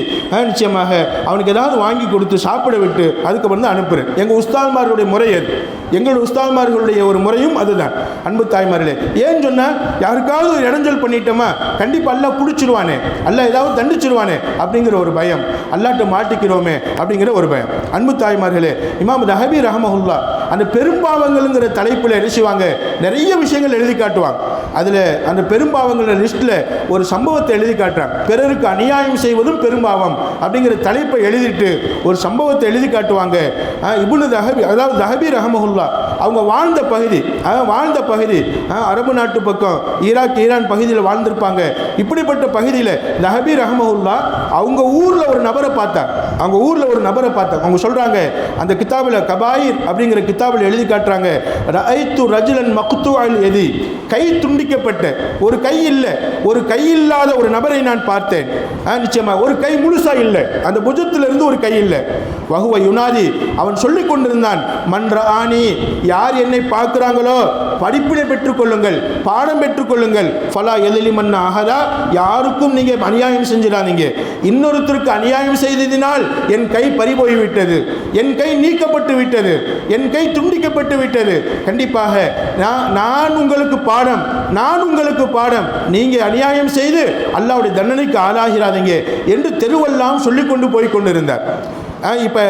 நிச்சயமாக அவனுக்கு ஏதாவது வாங்கி கொடுத்து சாப்பிட விட்டு அதுக்கப்புறம் தான் அனுப்புறேன். எங்கள் உஸ்தாத்மார்களுடைய முறை அது. எங்களுடைய உஸ்தாத்மார்களுடைய ஒரு முறையும் அதுதான். அன்பு தாய்மார்களே, ஏன்னு சொன்னால் யாருக்காவது ஒரு இடைஞ்சல் பண்ணிட்டோமா கண்டிப்பாக அல்லாஹ் பிடிச்சிருவானே, அல்லாஹ் ஏதாவது தண்டிச்சிருவானே அப்படிங்கிற ஒரு பயம், அல்லாஹ்ட்ட மாட்டிக்கிறோமே அப்படிங்கிற ஒரு பயம். அன்பு தாய்மார்களே, இமாம் தஹபி ரஹ்மஹுல்லா அந்த பெரும்பாவங்கள்ங்கிற தலைப்பில் என்ன செய்வாங்க, நிறைய விஷயங்கள் எழுதி காட்டுவாங்க. அதில் அந்த பெரும்பாவங்கள லிஸ்ட்டில் ஒரு சம்பவத்தை எழுதி காட்டுறாங்க. பிறருக்கு அநியாயம் செய்வதும் பெரும்பாவம் அப்படிங்கிற தலைப்பை எழுதிட்டு ஒரு சம்பவத்தை எழுதி காட்டுவாங்க. இப்னு தஹபி, அதாவது தஹபி ரஹ்மஹுல்லா அவங்க வாழ்ந்த பகுதி அரபு நாட்டு பக்கம் ஈரான் பகுதியில் வாழ்ந்திருப்பாங்க. இப்படிப்பட்ட பகுதியில் தஹபி ரஹ்மஹுல்லா அவங்க ஊரில் ஒரு நபரை பார்த்தாங்க. அவங்க சொல்கிறாங்க, அந்த கிதாபில் கபாயிர் அப்படிங்கிற கிதாபில் எழுதி காட்டுறாங்க, ரஐத்து ரஜுலன் மக்தூஅல் யதி, கை துண்டிக்கப்பட்ட, ஒரு கை இல்லை, ஒரு கை இல்லாத ஒரு நபரை நான் பார்த்தேன். நிச்சயமாக ஒரு கை முழுசா இல்லை, அந்த புஜத்திலிருந்து ஒரு கை இல்லை. வஹுவ யுனாதி, அவன் சொல்லிக் கொண்டிருந்தான், மன்ராணி, யார் என்னை பார்க்கிறாங்களோ படிப்பினை பெற்றுக்கொள்ளுங்கள், பாடம் பெற்றுக்கொள்ளுங்கள். ஃபலா எலிமன் அஹதா, யாருக்கும் நீங்கள் அநியாயம் செஞ்சிடாதீங்க. இன்னொருத்தருக்கு அநியாயம் செய்ததினால் என் கை பறிபோய்விட்டது, என் கை நீக்கப்பட்டு விட்டது, என் கை துண்டிக்கப்பட்டு விட்டது. கண்டிப்பாக நான் உங்களுக்கு பாடம், நீங்கள் அநியாயம் செய்து அல்லாஹ்வுடைய தண்டனைக்கு ஆளாகிறாதீங்க என்று தெருவெல்லாம் சொல்லிக்கொண்டு போய் கொண்டிருந்தார். இப்போ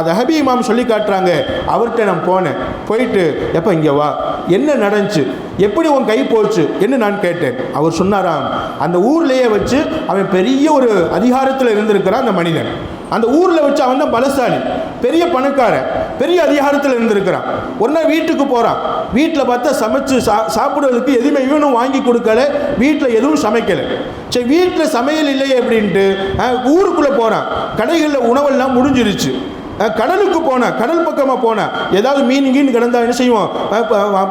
தஹபி இமாம் சொல்லி காட்டுறாங்க, அவர்கிட்ட நான் போயிட்டு எப்போ இங்கே வா, என்ன நடந்துச்சு, எப்படி உன் கை போச்சு என்று நான் கேட்டேன். அவர் சொன்னாராம், அந்த ஊர்லேயே வச்சு அவன் பெரிய ஒரு அதிகாரத்தில் இருந்திருக்கிறான் அந்த மனிதன். அந்த ஊரில் வச்சு அவன் தான் பலசாலி, பெரிய பணக்காரன், பெரிய அதிகாரத்தில் இருந்திருக்கிறான். ஒரு நாள் வீட்டுக்கு போகிறான். வீட்டில் பார்த்தா சமைச்சு சாப்பிடுவதற்கு எதுவுமே இவனும் வாங்கி கொடுக்கல, வீட்டில் எதுவும் சமைக்கலை. சரி, வீட்டில் சமையல் இல்லையே அப்படின்ட்டு ஊருக்குள்ளே போகிறான். கடைகளில் உணவெல்லாம் முடிஞ்சிருச்சு. கடலுக்கு போனேன், கடல் பக்கமாக போனேன், ஏதாவது மீன் கீன் கிடந்தா என்ன செய்வோம்,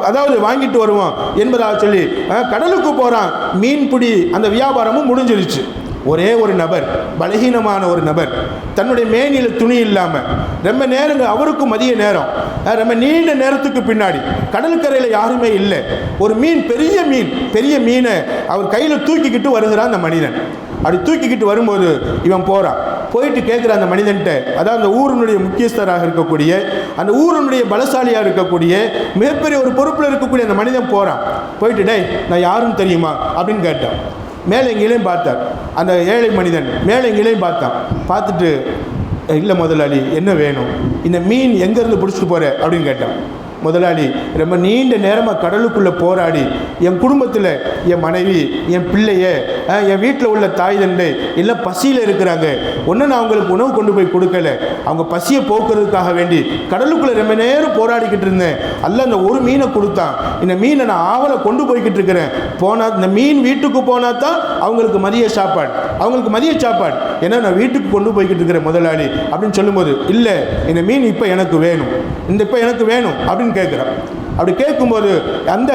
அதாவது வாங்கிட்டு வருவோம் என்பதாக சொல்லி கடலுக்கு போகிறான். மீன்பிடி அந்த வியாபாரமும் முடிஞ்சிருச்சு. ஒரே ஒரு நபர், பலகீனமான ஒரு நபர், தன்னுடைய மேனியில் துணி இல்லாமல் ரொம்ப நேரங்க, அவருக்கும் மதிய நேரம், ரொம்ப நீண்ட நேரத்துக்கு பின்னாடி கடற்கரையில் யாருமே இல்லை. ஒரு மீன், பெரிய மீனை அவர் கையில் தூக்கிக்கிட்டு வருகிறான் அந்த மனிதன். அப்படி தூக்கிக்கிட்டு வரும்போது இவன் போயிட்டு கேட்குற அந்த மனிதன்ட்ட, அதாவது அந்த ஊரினுடைய முக்கியஸ்தராக இருக்கக்கூடிய, அந்த ஊரினுடைய பலசாலியாக இருக்கக்கூடிய, மிகப்பெரிய ஒரு பொறுப்பில் இருக்கக்கூடிய அந்த மனிதன் போயிட்டு, டேய் நான் யாருன்னு தெரியுமா அப்படின்னு கேட்டான். மேலே எங்கேயும் பார்த்தார். அந்த ஏழை மனிதன் மேலே எங்கேயும் பார்த்துட்டு, இல்லை முதலாளி என்ன வேணும், இந்த மீன் எங்கேருந்து பிடிச்சிட்டு போகிற அப்படின்னு கேட்டான். முதலாளி, ரொம்ப நீண்ட நேரமாக கடலுக்குள்ளே போராடி என் குடும்பத்தில் என் மனைவி, என் பிள்ளைய, என் வீட்டில் உள்ள தாய் தந்தை எல்லாம் பசியில் இருக்கிறாங்க. ஒன்றும் நான் அவங்களுக்கு உணவு கொண்டு போய் கொடுக்கல. அவங்க பசியை போக்குறதுக்காக வேண்டி கடலுக்குள்ளே ரொம்ப நேரம் போராடிக்கிட்டு இருந்தேன். அல்ல அந்த ஒரு மீனை கொடுத்தான். இந்த மீனை நான் ஆவலை கொண்டு போய்கிட்டு இருக்கிறேன். போனால் இந்த மீன் வீட்டுக்கு போனால் தான் அவங்களுக்கு மதிய சாப்பாடு, ஏன்னா நான் வீட்டுக்கு கொண்டு போய்கிட்டு இருக்கிறேன் முதலாளி அப்படின்னு சொல்லும்போது, இல்லை இந்த மீன் இப்போ எனக்கு வேணும் அப்படின்னு கேட்குறான். அப்படி கேட்கும்போது அந்த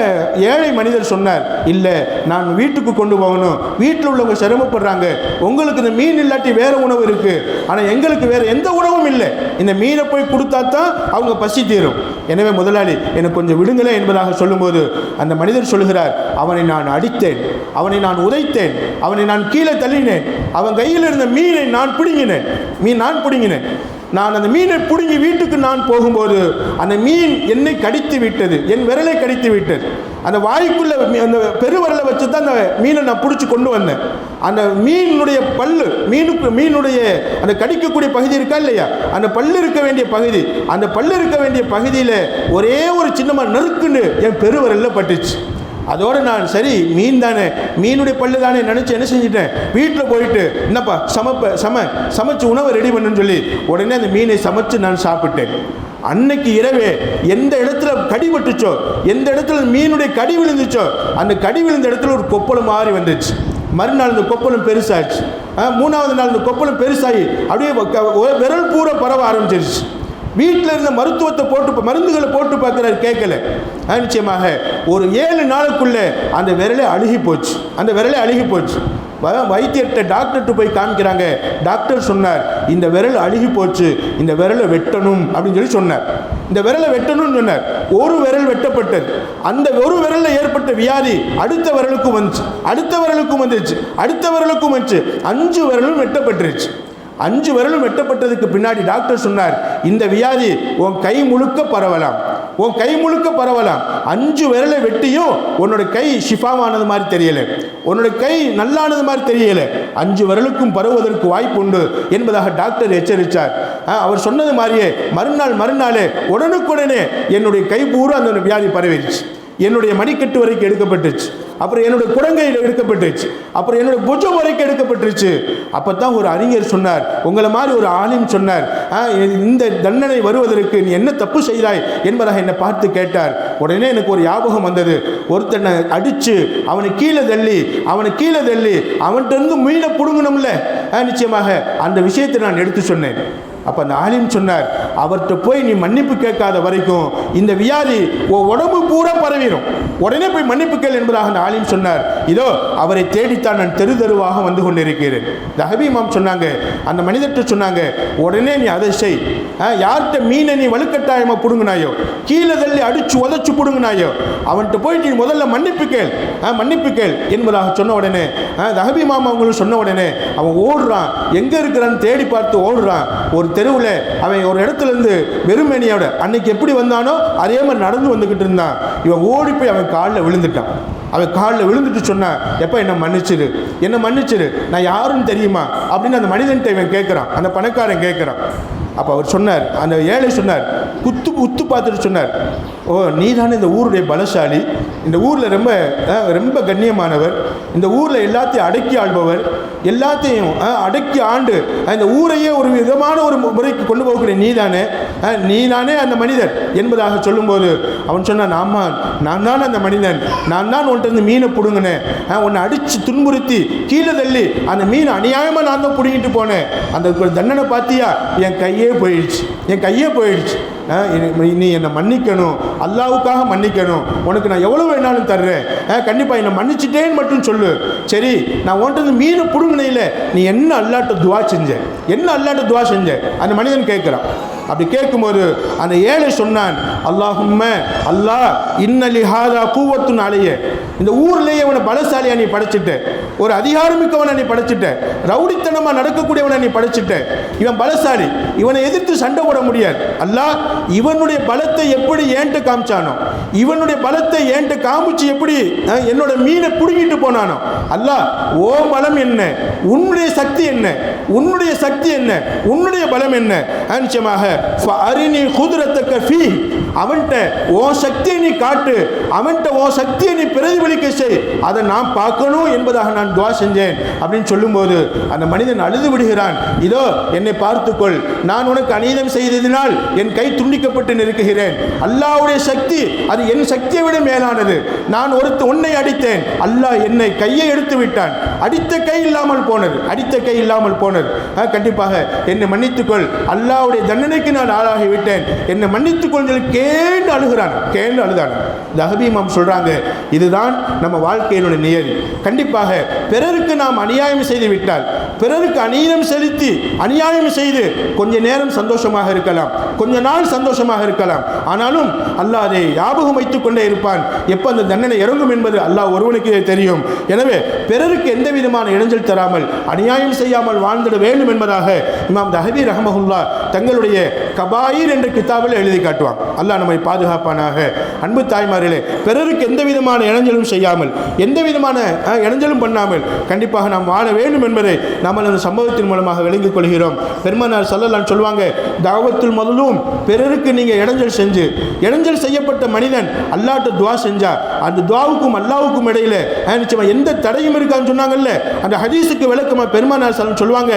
ஏழை மனிதர் சொன்னார், இல்லை நான் வீட்டுக்கு கொண்டு போகணும், வீட்டில் உள்ளவங்க சிரமப்படுறாங்க, உங்களுக்கு இந்த மீன் இல்லாட்டி வேறு உணவு இருக்குது, ஆனால் எங்களுக்கு வேறு எந்த உணவும் இல்லை, இந்த மீனை போய் கொடுத்தா தான் அவங்க பசி தீரும், எனவே முதலாளி எனக்கு கொஞ்சம் விடுங்களே என்பதாக சொல்லும்போது அந்த மனிதர் சொல்கிறார், அவனை நான் அடித்தேன், அவனை நான் உதைத்தேன், அவனை நான் கீழே தள்ளினேன், அவன் கையில் இருந்த மீனை நான் பிடுங்கினேன். நான் அந்த மீனை பிடுங்கி வீட்டுக்கு நான் போகும்போது அந்த மீன் என்னை கடித்து விட்டது, என் விரலை கடித்து விட்டது. அந்த வாய்க்குள்ள அந்த பெருவிரலை வச்சு தான் அந்த மீனை நான் பிடிச்சி கொண்டு வந்தேன். அந்த மீனுடைய பல்லு, மீனுடைய அந்த கடிக்கக்கூடிய பகுதி இருக்கா இல்லையா, அந்த பல்லு இருக்க வேண்டிய பகுதி, அந்த பல்லு இருக்க வேண்டிய பகுதியில் ஒரே ஒரு சின்னமாக நறுக்குன்னு என் பெருவிரலில் பட்டுச்சு. அதோடு நான் சரி மீன் தானே, மீனுடைய பல்லு தானே நினச்சி என்ன செஞ்சிட்டேன், வீட்டில் போயிட்டு என்னப்பா சமைச்சு உணவை ரெடி பண்ணுன்னு சொல்லி உடனே அந்த மீனை சமைச்சு நான் சாப்பிட்டேன். அன்னைக்கு இரவே எந்த இடத்துல கடி பட்டுச்சோ, எந்த இடத்துல மீனுடைய கடி விழுந்துச்சோ, அந்த கடி விழுந்த இடத்துல ஒரு கொப்பளம் மாறி வந்துச்சு. மறுநாள் இந்த கொப்பளம் பெருசாச்சு. மூணாவது நாள் இந்த கொப்பளம் பெருசாகி அப்படியே விரல் பூரா பரவ ஆரம்பிச்சிருச்சு. வீட்டில் இருந்த மருந்துகளை போட்டு பார்க்குறாரு, கேட்கல. நிச்சயமாக ஒரு 7 நாளுக்குள்ளே அந்த விரலே அழுகி போச்சு. வைத்தியர்கிட்ட டாக்டர்கிட்ட போய் காமிக்கிறாங்க. டாக்டர் சொன்னார், இந்த விரல் அழுகி போச்சு, இந்த விரலை வெட்டணும் அப்படின்னு சொல்லி சொன்னார். இந்த விரலை வெட்டணும்னு சொன்னார். ஒரு விரல் வெட்டப்பட்டது. அந்த ஒரு விரலில் ஏற்பட்ட வியாதி அடுத்த விரலுக்கும் வந்துச்சு, அடுத்த விரலுக்கும் வந்துச்சு. 5 விரலும் வெட்டப்பட்டுருச்சு. 5 விரலும் வெட்டப்பட்டதுக்கு பின்னாடி டாக்டர் சொன்னார், இந்த வியாதி உன் கை முழுக்க பரவலாம். 5 விரலை வெட்டியும் உன்னோட கை ஷிஃபாவானது மாதிரி தெரியல, உன்னோட கை நல்லானது மாதிரி தெரியல, 5 விரலுக்கும் பரவுவதற்கு வாய்ப்பு உண்டு என்பதாக டாக்டர் எச்சரித்தார். அவர் சொன்னது மாதிரியே மறுநாளே உடனுக்குடனே என்னுடைய கை பூரா அந்த வியாதி பரவிடுச்சு. என்னுடைய மணிக்கட்டு வரைக்கும் எடுக்கப்பட்டுச்சு, அப்புறம் என்னுடைய குடங்கையில் எடுக்கப்பட்டுச்சு, அப்புறம் என்னுடைய புஜம் வரைக்கும் எடுக்கப்பட்டுருச்சு. அப்போ தான் ஒரு அறிஞர் சொன்னார், உங்களை மாதிரி ஒரு ஆலிம் சொன்னார், இந்த தண்டனை வருவதற்கு நீ என்ன தப்பு செய்தாய் என்பதாக என்னை பார்த்து கேட்டார். உடனே எனக்கு ஒரு ஞாபகம் வந்தது. ஒருத்தனை அடித்து அவனை கீழே தள்ளி அவன்கிட்ட இருந்து மீனை பிடுங்கணும்ல, நிச்சயமாக அந்த விஷயத்தை நான் எடுத்து சொன்னேன். அப்போ அந்த ஆலிம் சொன்னார், அவர்கிட்ட போய் நீ மன்னிப்பு கேட்காத வரைக்கும் இந்த வியாதி உடம்பு பூரா பரவிடும், உடனே போய் மன்னிப்பு கேள் என்பதாக அந்த ஆலிம் சொன்னார். இதோ அவரை தேடித்தான் நான் தெருவாக வந்து கொண்டிருக்கிறேன். தஹபி இமாம் சொன்னாங்க, அந்த மனிதர்கிட்ட சொன்னாங்க, உடனே நீ அதை செய். யார்கிட்ட மீனை நீ வலுக்கட்டாயமாக பிடுங்கினாயோ, கீழே தள்ளி அடிச்சு உதச்சு பிடுங்கினாயோ, அவன்கிட்ட போயிட்டு நீ முதல்ல மன்னிப்பு கேள் என்பதாக சொன்ன உடனே தஹபி இமாம் அவங்களும் சொன்ன உடனே அவன் ஓடுறான், எங்கே இருக்கிறான்னு தேடி பார்த்து ஓடுறான். ஒரு தெருவில் அவன் ஒரு இடத்துல இருந்து வெறுமேனியோட அன்னைக்கு எப்படி வந்தானோ அதே மாதிரி நடந்து வந்துக்கிட்டு இருந்தான். இவன் ஓடி போய் அவன் காலில் விழுந்துட்டான். அவன் காலில் விழுந்துட்டு சொன்னான், எப்போ என்ன மன்னிச்சிரு, நான் யாருன்னு தெரியுமா அப்படின்னு அந்த மனிதன்கிட்ட இவன் கேட்குறான், அந்த பணக்காரன் கேட்குறான். அப்போ அவர் சொன்னார், அந்த ஏழை சொன்னார், உத்து பார்த்துட்டு சொன்னார், ஓ நீ தானே இந்த ஊருடைய பலசாலி, இந்த ஊரில் ரொம்ப ரொம்ப கண்ணியமானவர், இந்த ஊரில் எல்லாத்தையும் அடக்கி ஆள்பவர், எல்லாத்தையும் அடக்கி ஆண்டு இந்த ஊரையே ஒரு விதமான ஒரு முறைக்கு கொண்டு போகக்கூடிய நீ தானே அந்த மனிதன் என்பதாக சொல்லும்போது அவன் சொன்னான், ஆமா நான் தான் அந்த மனிதன், நான் தான் உன்கிட்ட இருந்து மீனை பிடுங்கினேன், உன்னை அடித்து துன்புறுத்தி கீழே தள்ளி அந்த மீன் அநியாயமாக நான் தான் பிடுங்கிட்டு போனேன், அந்த தண்டனை பார்த்தியா, என் கையே போயிடுச்சு, நீ என்னை மன்னிக்கணும், அல்லாவுக்காக மன்னிக்கணும், உனக்கு நான் எவ்வளோ வேணாலும் தர்றேன், கண்டிப்பாக என்னை மன்னிச்சிட்டேன்னு மட்டும் சொல்லு. சரி, நான் உன்ட்டு மீனை பிடுங்கினையில் நீ என்ன அல்லாட்ட துவா செஞ்ச அந்த மனிதன் கேட்குறான். அப்படி கேட்கும்போது அந்த ஏழை சொன்னான், அல்லாஹ் இன்னலி ஹாதா கூவத்துன் அலைய, இந்த ஊர்லேயே அவனை பலசாலியா நீ படைச்சிட்ட, ஒரு அதிகாரமிக்கவனை நீ படைச்சிட்ட, ரவுடித்தனமாக நடக்கக்கூடியவனை நீ படைச்சிட்ட, இவன் பலசாலி, இவனை எதிர்த்து சண்டை போட முடியாது. அல்லாஹ் இவனுடைய பலத்தை எப்படி ஏன்ட்டு காமிச்சானோ, இவனுடைய பலத்தை ஏன்ட்டு காமிச்சு எப்படி என்னோட மீனை பிடுங்கிட்டு போனானோ, அல்லாஹ் ஓ பலம் என்ன, உன்னுடைய சக்தி என்ன, உன்னுடைய பலம் என்ன, நிச்சயமாக அரினி குதிரத்தக்க ஃபீ, அவன்கிட்ட உன் சக்தியை நீ காட்டு, அவன்கிட்ட உன் சக்தியை நீ பிரதிபலிக்க செய், அதை நான் பார்க்கணும் என்பதாக நான் துவா செஞ்சேன் அப்படின்னு சொல்லும்போது அந்த மனிதன் அழுது விடுகிறான். இதோ என்னை பார்த்துக்கொள், நான் உனக்கு அநீதம் செய்ததினால் என் கை துண்டிக்கப்பட்டு நிற்கிறேன், அல்லாஹ்வுடைய சக்தி அது என் சக்தியை விட மேலானது, நான் உன்னை அடித்தேன், அல்லாஹ் என்னை கையை எடுத்து விட்டான், அடித்த கை இல்லாமல் போனது, கண்டிப்பாக என்னை மன்னித்துக்கொள், அல்லாஹ்வுடைய தண்டனைக்கு நான் ஆளாகிவிட்டேன், என்னை மன்னித்துக்கொள் கேண்டு அழுதான். தஹபி இமாம் சொல்றாங்க, இதுதான் நம்ம வாழ்க்கையினுடைய நியதி. கண்டிப்பாக பிறருக்கு நாம் அநியாயம் செய்து விட்டால், பிறருக்கு அநீதம் செலுத்தி அநியாயம் செய்து கொஞ்ச நேரம் சந்தோஷமாக இருக்கலாம், கொஞ்ச நாள் சந்தோஷமாக இருக்கலாம், ஆனாலும் அல்லாஹ் அதை ஞாபகம் வைத்துக் கொண்டே இருப்பான். எப்போ அந்த தண்டனை இறங்கும் என்பது அல்லாஹ் ஒருவனுக்கு தெரியும். எனவே பிறருக்கு எந்த விதமான இடைஞ்சல் தராமல் அநியாயம் செய்யாமல் வாழ்ந்திட வேண்டும் என்பதாக இமாம் தஹபி ரஹ்மஹுல்லாஹ் தங்களுடைய கபாயிர் என்ற கிதாபில் எழுதி காட்டுவாங்க. அல்லாஹ் நம்மை பாதுகாப்பானாக. அன்பு தாய்மார்களே, பிறருக்கு எந்த விதமான இடைஞ்சலும் செய்யாமல், எந்த விதமான இடைஞ்சலும் பண்ணாமல் கண்டிப்பாக நாம் வாழ வேண்டும் என்பதை நாம் அந்த சம்பவத்தின் மூலமாக விளங்கிக் கொள்கிறோம். பெருமானார் ஸல்லல்லாஹு சொல்லுவாங்க, தாவத்துல் மظلوம், பிறருக்கு நீங்கள் இடைஞ்சல் செய்யப்பட்ட மனிதன் அல்லாஹ்ட்ட துவா செஞ்சா அந்த துவாவுக்கும் அல்லாஹ்வுக்கும் இடையில நிச்சயமா எந்த தடையும் இருக்கான்னு சொன்னாங்கல்ல, அந்த ஹதீஸுக்கு விளக்கமா பெருமானார் ஸல்லல்லாஹு சொல்லுவாங்க,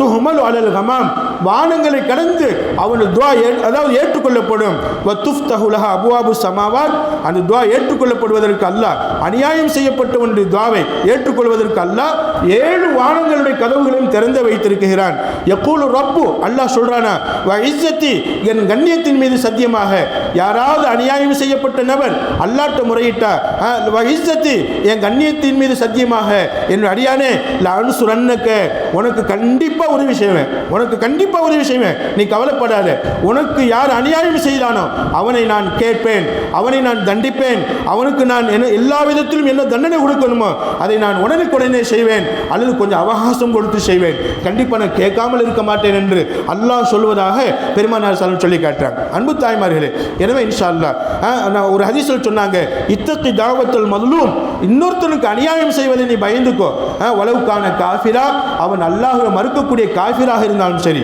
துஹ்மலு அலல் கமாம், வானங்களை கடந்து அவனுடைய துவா அதாவது ஏற்றுக்கொள்ளப்படும், வத்துஃப்தஹு லஹா அபுவாபு ஸமாவாத், அந்த துவா ஏற்றுக்கொள்ளப்படுவதற்கு அல்லாஹ் அநியாயம் செய்யப்பட்டவனுடைய துவாவை ஏற்றுக்கொள்வதற்கு அல்லாஹ் 7 வானங்களுடைய கதவுகளையும் திறந்து வைத்திருக்கிறான். யகூலு ரப்பு, அல்லாஹ் சொல்றானா, வ இஸ்ஸத்தி, என் கண்ணியத்தின் மீது சத்தியமாக, யாராவது அநியாயம் செய்யப்பட்ட நபர் அல்லாஹ்ட்ட முறையிட்டா, வ இஸ்ஸத்தி, என் கண்ணியத்தின் மீது சத்தியமாக என் அடியானே, லஅன்சுரன்னக, உனக்கு கண்டிப்பாக உதவி செய்வேன், நீ கவலைப்படாத, உனக்கு யார் அநியாயம் செய்தானோ அவனை நான் கேட்பேன், அவனை நான் தண்டிப்பேன், அவனுக்கு நான் எல்லா விதத்திலும் என்ன தண்டனை கொடுக்கணுமோ அதை நான் உடனே செய்வேன், அல்லது கொஞ்சம் அவகாசம் கொடுத்து செய்வேன், கண்டிப்பாக நான் கேட்காமல் இருக்க மாட்டேன் என்று அல்லாஹ் சொல்வதாக பெருமானார் ஸல்லல்லாஹு சொல்லி காட்டுறாங்க. அன்பு தாய்மார்களே, எனவே இன்ஷா அல்லாஹ் ஒரு ஹதீஸில் சொன்னாங்க, இத்தகி தாவத்துல் மظلوம், இன்னொருத்தனுக்கு அநியாயம் செய்வதை நீ பயந்துக்கோ, வலவுக்கான காஃபிரா, அவன் அல்லாஹ்வை மறுக்கக்கூடிய காஃபிராக இருந்தாலும் சரி,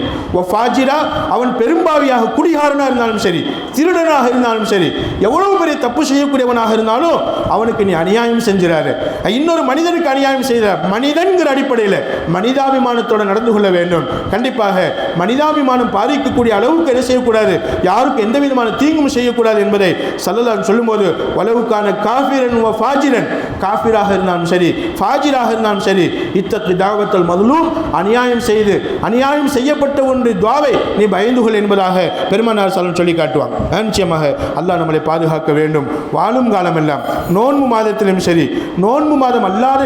ஃபாஜிரா, அவன் பெரும்பாவியாக குடிகாரனாக இருந்தாலும் சரி, திருடனாக இருந்தாலும் சரி, எவ்வளவு பெரிய தப்பு செய்யக்கூடியவனாக இருந்தாலும் அவனுக்கு நீ அநியாயம் செஞ்சிடாரு. இன்னொரு மனிதனுக்கு அநியாயம் செய்த மனிதன்கிற அடிப்படையில் மனிதாபிமானத்தோடு நடந்து கொள்ள வேண்டும். கண்டிப்பாக மனிதாபிமானம் பாதிக்கக்கூடிய அளவுக்கு என்ன செய்யக்கூடாது, யாருக்கு எந்த விதமான தீங்கும் செய்யக்கூடாது என்பதை ஸல்லல்லாஹு சொல்லும்போது, வலவுக்கான காஃபிரன் வ ஃபாஜிரன், காஃபிராக இருந்தாலும் சரி, ஃபாஜிராக இருந்தாலும் சரி, இத்தகி தாவத்துல் மظلوம், அநியாயம் செய்யப்பட்ட ஒன்று துவாவை நீ பயந்து கொள் என்பதாக பெருமானார் ஸல்லல்லாஹு சொல்லி காட்டுவாங்க. நிச்சயமாக அல்லாஹ் நம்மளை பாதுகாக்க வேண்டும். வாழும் காலமெல்லாம் நோன்பு மாதத்திலும் சரி, நோன்பு மாதம் அல்லாத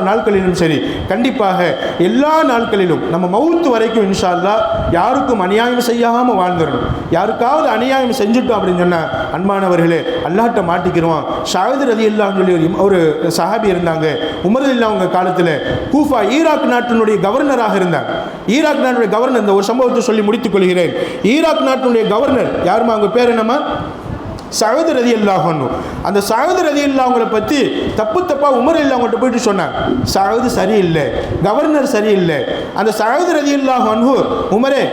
நாட்களிலும் சரி, கண்டிப்பாக எல்லா நாட்களிலும் நம்ம மவுத்து வரைக்கும் இன்ஷா அல்லாஹ் யாருக்கும் அநியாயம் செய்யாமல் வாழ்ந்துடணும். யாருக்காவது அநியாயம் செஞ்சுட்டோம் அப்படின்னு சொன்னால் அன்பானவர்களே, அல்லாஹ்ட்ட மாட்டிக்கிறோம். ஷாஹித் ரலியல்லாஹு அன்ஹு சொல்லி ஒரு சஹாபி இருந்தாங்க. உமர் ரலியல்லாஹு அவங்க காலத்தில் கூஃபா ஈராக் நாட்டினுடைய கவர்னராக இருந்தாங்க. ஈராக் நாட்டுடைய கவர்னர், இந்த ஒரு சம்பவத்தை சொல்லி முடித்துக் கொள்கிறேன். ஈராக் நாட்டினுடைய கவர்னர் யாருமா, அவங்க பேர் என்னம்மா, சஅத் ரலியல்லாஹு அன்ஹு. அந்த சஅத் ரலியல்லாஹு அவங்களை பற்றி தப்பா உமர் இல்லை அவங்கள்ட்ட போயிட்டு சொன்னாங்க, சஅத் சரியில்லை, கவர்னர் சரியில்லை. அந்த சஅத் ரலியல்லாஹு அன்ஹு, உமரே,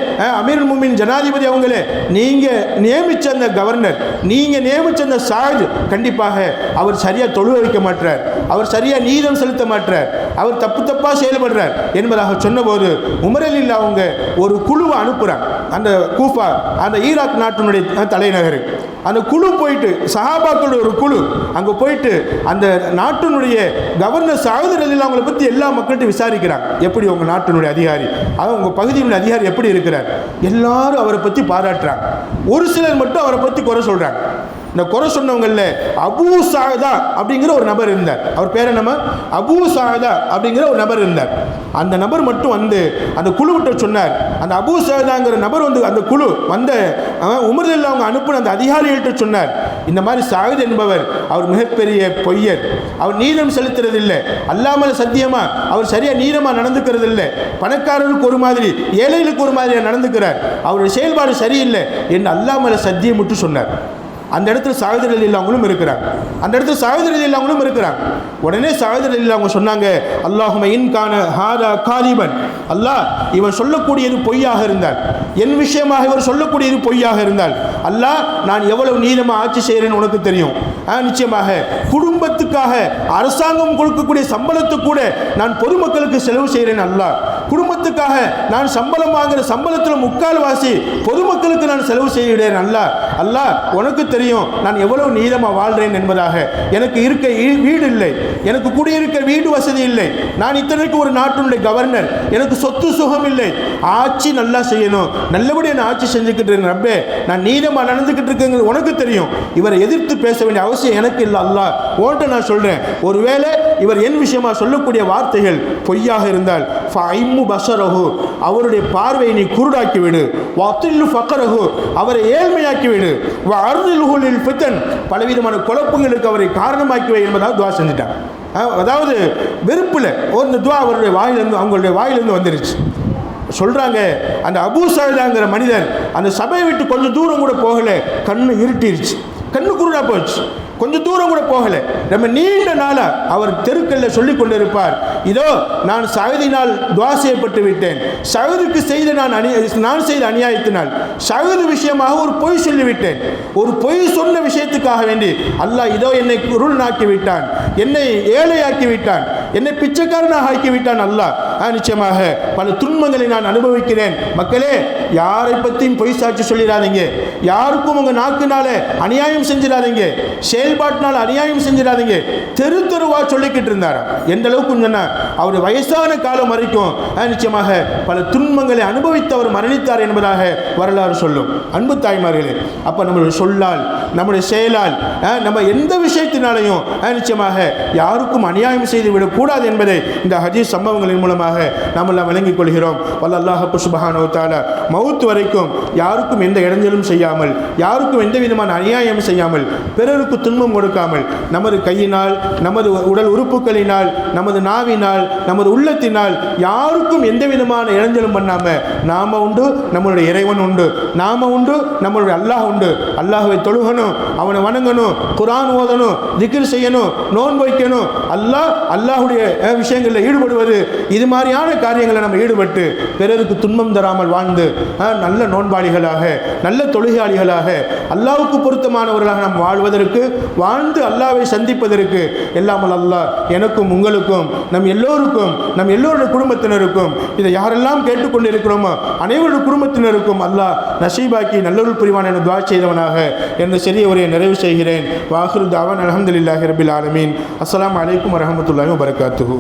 அமீருல் முஃமினீன் ஜனாதிபதி அவங்களே, நீங்கள் நியமித்த அந்த கவர்னர், நீங்கள் நியமித்த அந்த சஅத் கண்டிப்பாக அவர் சரியாக தொழுக வைக்க மாட்டார், அவர் சரியாக நீதம் செலுத்த மாட்டார், அவர் தப்பாக செயல்படுறார் என்பதாக சொன்னபோது உமர் ரலியல்லாஹு அவங்க ஒரு குழுவை அனுப்புகிறாங்க. அந்த கூஃபா, அந்த ஈராக் நாட்டினுடைய தலைநகர், அந்த குழு போயிட்டு, சஹாபாக்களுடைய ஒரு குழு அங்கே போயிட்டு அந்த நாட்டினுடைய கவர்னர் சஅத் ரலியல்லாஹு அவங்களை பற்றி எல்லா மக்கள்கிட்ட விசாரிக்கிறாங்க. எப்படி உங்கள் நாட்டினுடைய அதிகாரி, அதாவது உங்கள் பகுதியினுடைய அதிகாரி எப்படி இருக்கிறார்? எல்லாரும் அவரை பற்றி பாராட்டுறாங்க. ஒரு சிலர் மட்டும் அவரை பற்றி குறை சொல்கிறாங்க. இந்த குறை சொன்னவங்களில் அபூ சாதா அப்படிங்கிற ஒரு நபர் இருந்தார். அவர் பேர் என்ன? அபூ சாதா அப்படிங்கிற ஒரு நபர் இருந்தார். அந்த நபர் மட்டும் வந்து அந்த குழுவிட்ட சொன்னார். அந்த அபூ சாதாங்கிற நபர் வந்து அந்த குழு வந்த உமர் ரலியல்லாஹு அவங்க அனுப்பின அந்த அதிகாரிகள்கிட்ட சொன்னார், இந்த மாதிரி சஅத் என்பவர் அவர் மிகப்பெரிய பொய்யர், அவர் நீதம் செலுத்துறதில்லை, அல்லாமல் சத்தியமா அவர் சரியாக நீதமாக நடந்துக்கிறது இல்லை, பணக்காரருக்கு ஒரு மாதிரி ஏழைகளுக்கு ஒரு மாதிரியாக நடந்துக்கிறார், அவருடைய செயல்பாடு சரியில்லை என்று அல்லாமல் சத்தியம் விட்டு சொன்னார். அந்த இடத்துல சஅத் ரலியல்லாஹு அவங்களும் இருக்கிறாங்க. அந்த இடத்துல சஅத் ரலியல்லாஹு அவங்களும் இருக்கிறாங்க. உடனே சஅத் ரலியல்லாஹு அவங்க சொன்னாங்க, அல்லாஹும்ம இன் கான ஹாதா காதிபன், அல்லாஹ் இவர் சொல்லக்கூடியது பொய்யாக இருந்தால், என் விஷயமாக இவர் சொல்லக்கூடியது பொய்யாக இருந்தால், அல்லாஹ் நான் எவ்வளவு நீதமாக ஆட்சி செய்கிறேன்னு உனக்கு தெரியும். நிச்சயமாக குடும்பத்துக்காக அரசாங்கம் கொடுக்கக்கூடிய சம்பளத்தை கூட நான் பொதுமக்களுக்கு செலவு செய்கிறேன். அல்லாஹ் குடும்பத்துக்காக நான் சம்பளம் வாங்குகிற சம்பளத்தில் 3/4 பொதுமக்களுக்கு நான் செலவு செய்கிறேன். அல்லாஹ் உனக்கு தெரியும் நான் எவ்வளவு நீதமாக வாழ்கிறேன் என்பதாக. எனக்கு இருக்க வீடு இல்லை, எனக்கு குடியிருக்க வீடு வசதி இல்லை, நான் இத்தனைக்கு ஒரு நாட்டினுடைய கவர்னர், எனக்கு சொத்து சுகம் இல்லை, ஆட்சி நல்லா செய்யணும், நல்லபடியாக நான் ஆட்சி செஞ்சுக்கிட்டு ரப்பே, நான் நீதமாக நடந்துக்கிட்டு இருக்கேங்கிறது உனக்கு தெரியும். இவரை எதிர்த்து பேச வேண்டிய அவசியம் எனக்கு இல்லை. அல்லாஹ் உன்கிட்ட நான் சொல்கிறேன், ஒருவேளை இவர் என் விஷயமா சொல்லக்கூடிய வார்த்தைகள் பொய்யாக இருந்தால் ஃபைம்மு பஸரஹு, அவருடைய பார்வையை நீ குருடாக்கி விடு, வஅத்தில்லு ஃபக்ரஹு, அவரை ஏழ்மையாக்கி விடு, வஅர்தில்ஹு லில் ஃபிதன், பலவிதமான குழப்பங்களுக்கு அவரை காரணமாக்கி வை என்பதாக துஆ செஞ்சுட்டாங்க. அதாவது வெறுப்பில் ஒரு துஆ அவருடைய வாயிலிருந்து, அவங்களுடைய வாயிலிருந்து வந்துருச்சு. சொல்கிறாங்க, அந்த அபூ சாதாங்கிற மனிதர் அந்த சபையை விட்டு கொஞ்சம் தூரம் கூட போகலை, கண்ணு இருட்டிருச்சு, கண்ணு குருடா போச்சு, கொஞ்சம் தூரம் கூட போகலை. நம்ம நீண்ட நாளாக அவர் தெருக்களில் சொல்லி கொண்டிருப்பார், இதோ நான் சஅதினால் துஆ செய்யப்பட்டு விட்டேன், சஅதுக்கு செய்த நான் செய்த அநியாயத்தினால் சஅது விஷயமாக ஒரு பொய் சொல்லிவிட்டேன், ஒரு பொய் சொன்ன விஷயத்துக்காக வேண்டி அல்லாஹ் இதோ என்னை குருடனாக்கி விட்டான், என்னை ஏழையாக்கி விட்டான், என்னை பிச்சைக்காரனாக ஆக்கி விட்டான். அல்லாஹ் நிச்சயமாக பல துன்பங்களை நான் அனுபவிக்கிறேன். மக்களே, யாரை பற்றியும் பொய் சாட்சி சொல்லிடாதீங்க, யாருக்கும் உங்கள் நாக்குனால அநியாயம் செஞ்சிடாதீங்க, செயல்பாட்டினால் அநியாயம் செஞ்சிடாதீங்க. தெருவா சொல்லிக்கிட்டு இருந்தார். எந்த அளவுக்கு சொன்னா, அவர் வயசான காலம் வரைக்கும் நிச்சயமாக பல துன்பங்களை அனுபவித்து அவர் மரணித்தார் என்பதாக வரலாறு சொல்லும். அன்பு தாய்மார்களே, அப்போ நம்மளுடைய சொல்லால், நம்முடைய செயலால், நம்ம எந்த விஷயத்தினாலையும் நிச்சயமாக யாருக்கும் அநியாயம் செய்து விடக்கூடாது என்பதை இந்த ஹதீஸ் சம்பவங்களின் மூலமாக நாம் எல்லாம் விளங்கிக் கொள்கிறோம். வல்ல அல்லாஹ் சுப்ஹானஹு வ தஆலா மவுத் வரைக்கும் யாருக்கும் எந்த இடைஞ்சலும் செய்யாமல், யாருக்கும் எந்த விதமான அநியாயம் செய்யாமல், பிறருக்கு துன்பம் கொடுக்காமல், நமது கையினால், நமது உடல் உறுப்புகளினால், நமது நாவினால், நமது உள்ளத்தினால் யாருக்கும் எந்த விதமான இடைஞ்சலும் பண்ணாமல் நாம உண்டு, நம்மளுடைய இறைவன் உண்டு, நாம உண்டு, நம்மளுடைய அல்லாஹ் உண்டு, அல்லாஹ்வை தொழுகணும், அவனை வணங்கணும், குர்ஆன் ஓதணும், திக்ர் செய்யணும், நோன்பு வைக்கணும், அல்லாஹ்வுடைய விஷயங்களில் ஈடுபடுவது, இது மாதிரியான காரியங்களை நம்ம ஈடுபட்டு பிறருக்கு துன்பம் தராமல் வாழ்ந்து நல்ல நோன்பாளிகளாக, நல்ல தொழுகையாளிகளாக, அல்லாஹ்வுக்கு பொருத்தமானவர்களாக நாம் வாழ்வதற்கு, வாழ்ந்து அல்லாஹ்வை சந்திப்பதற்கு எல்லாம் அல்லாஹ் எனக்கும் உங்களுக்கும் நம் எல்லோருக்கும், நம் எல்லோருடைய குடும்பத்தினருக்கும், இதை யாரெல்லாம் கேட்டுக்கொண்டு இருக்கிறோமோ அனைவருடைய குடும்பத்தினருக்கும் அல்லாஹ் நசீபாக்கி நல்லொருள் புரிவான் என துஆ செய்தவனாக என்ற சிறிய உரையை நிறைவு செய்கிறேன். வாஹிரு தஅவானா அல்ஹம்துலில்லாஹி ரப்பில் ஆலமீன். அஸ்ஸலாமு அலைக்கும் வரஹ்மத்துல்லாஹி வபரகாத்துஹு.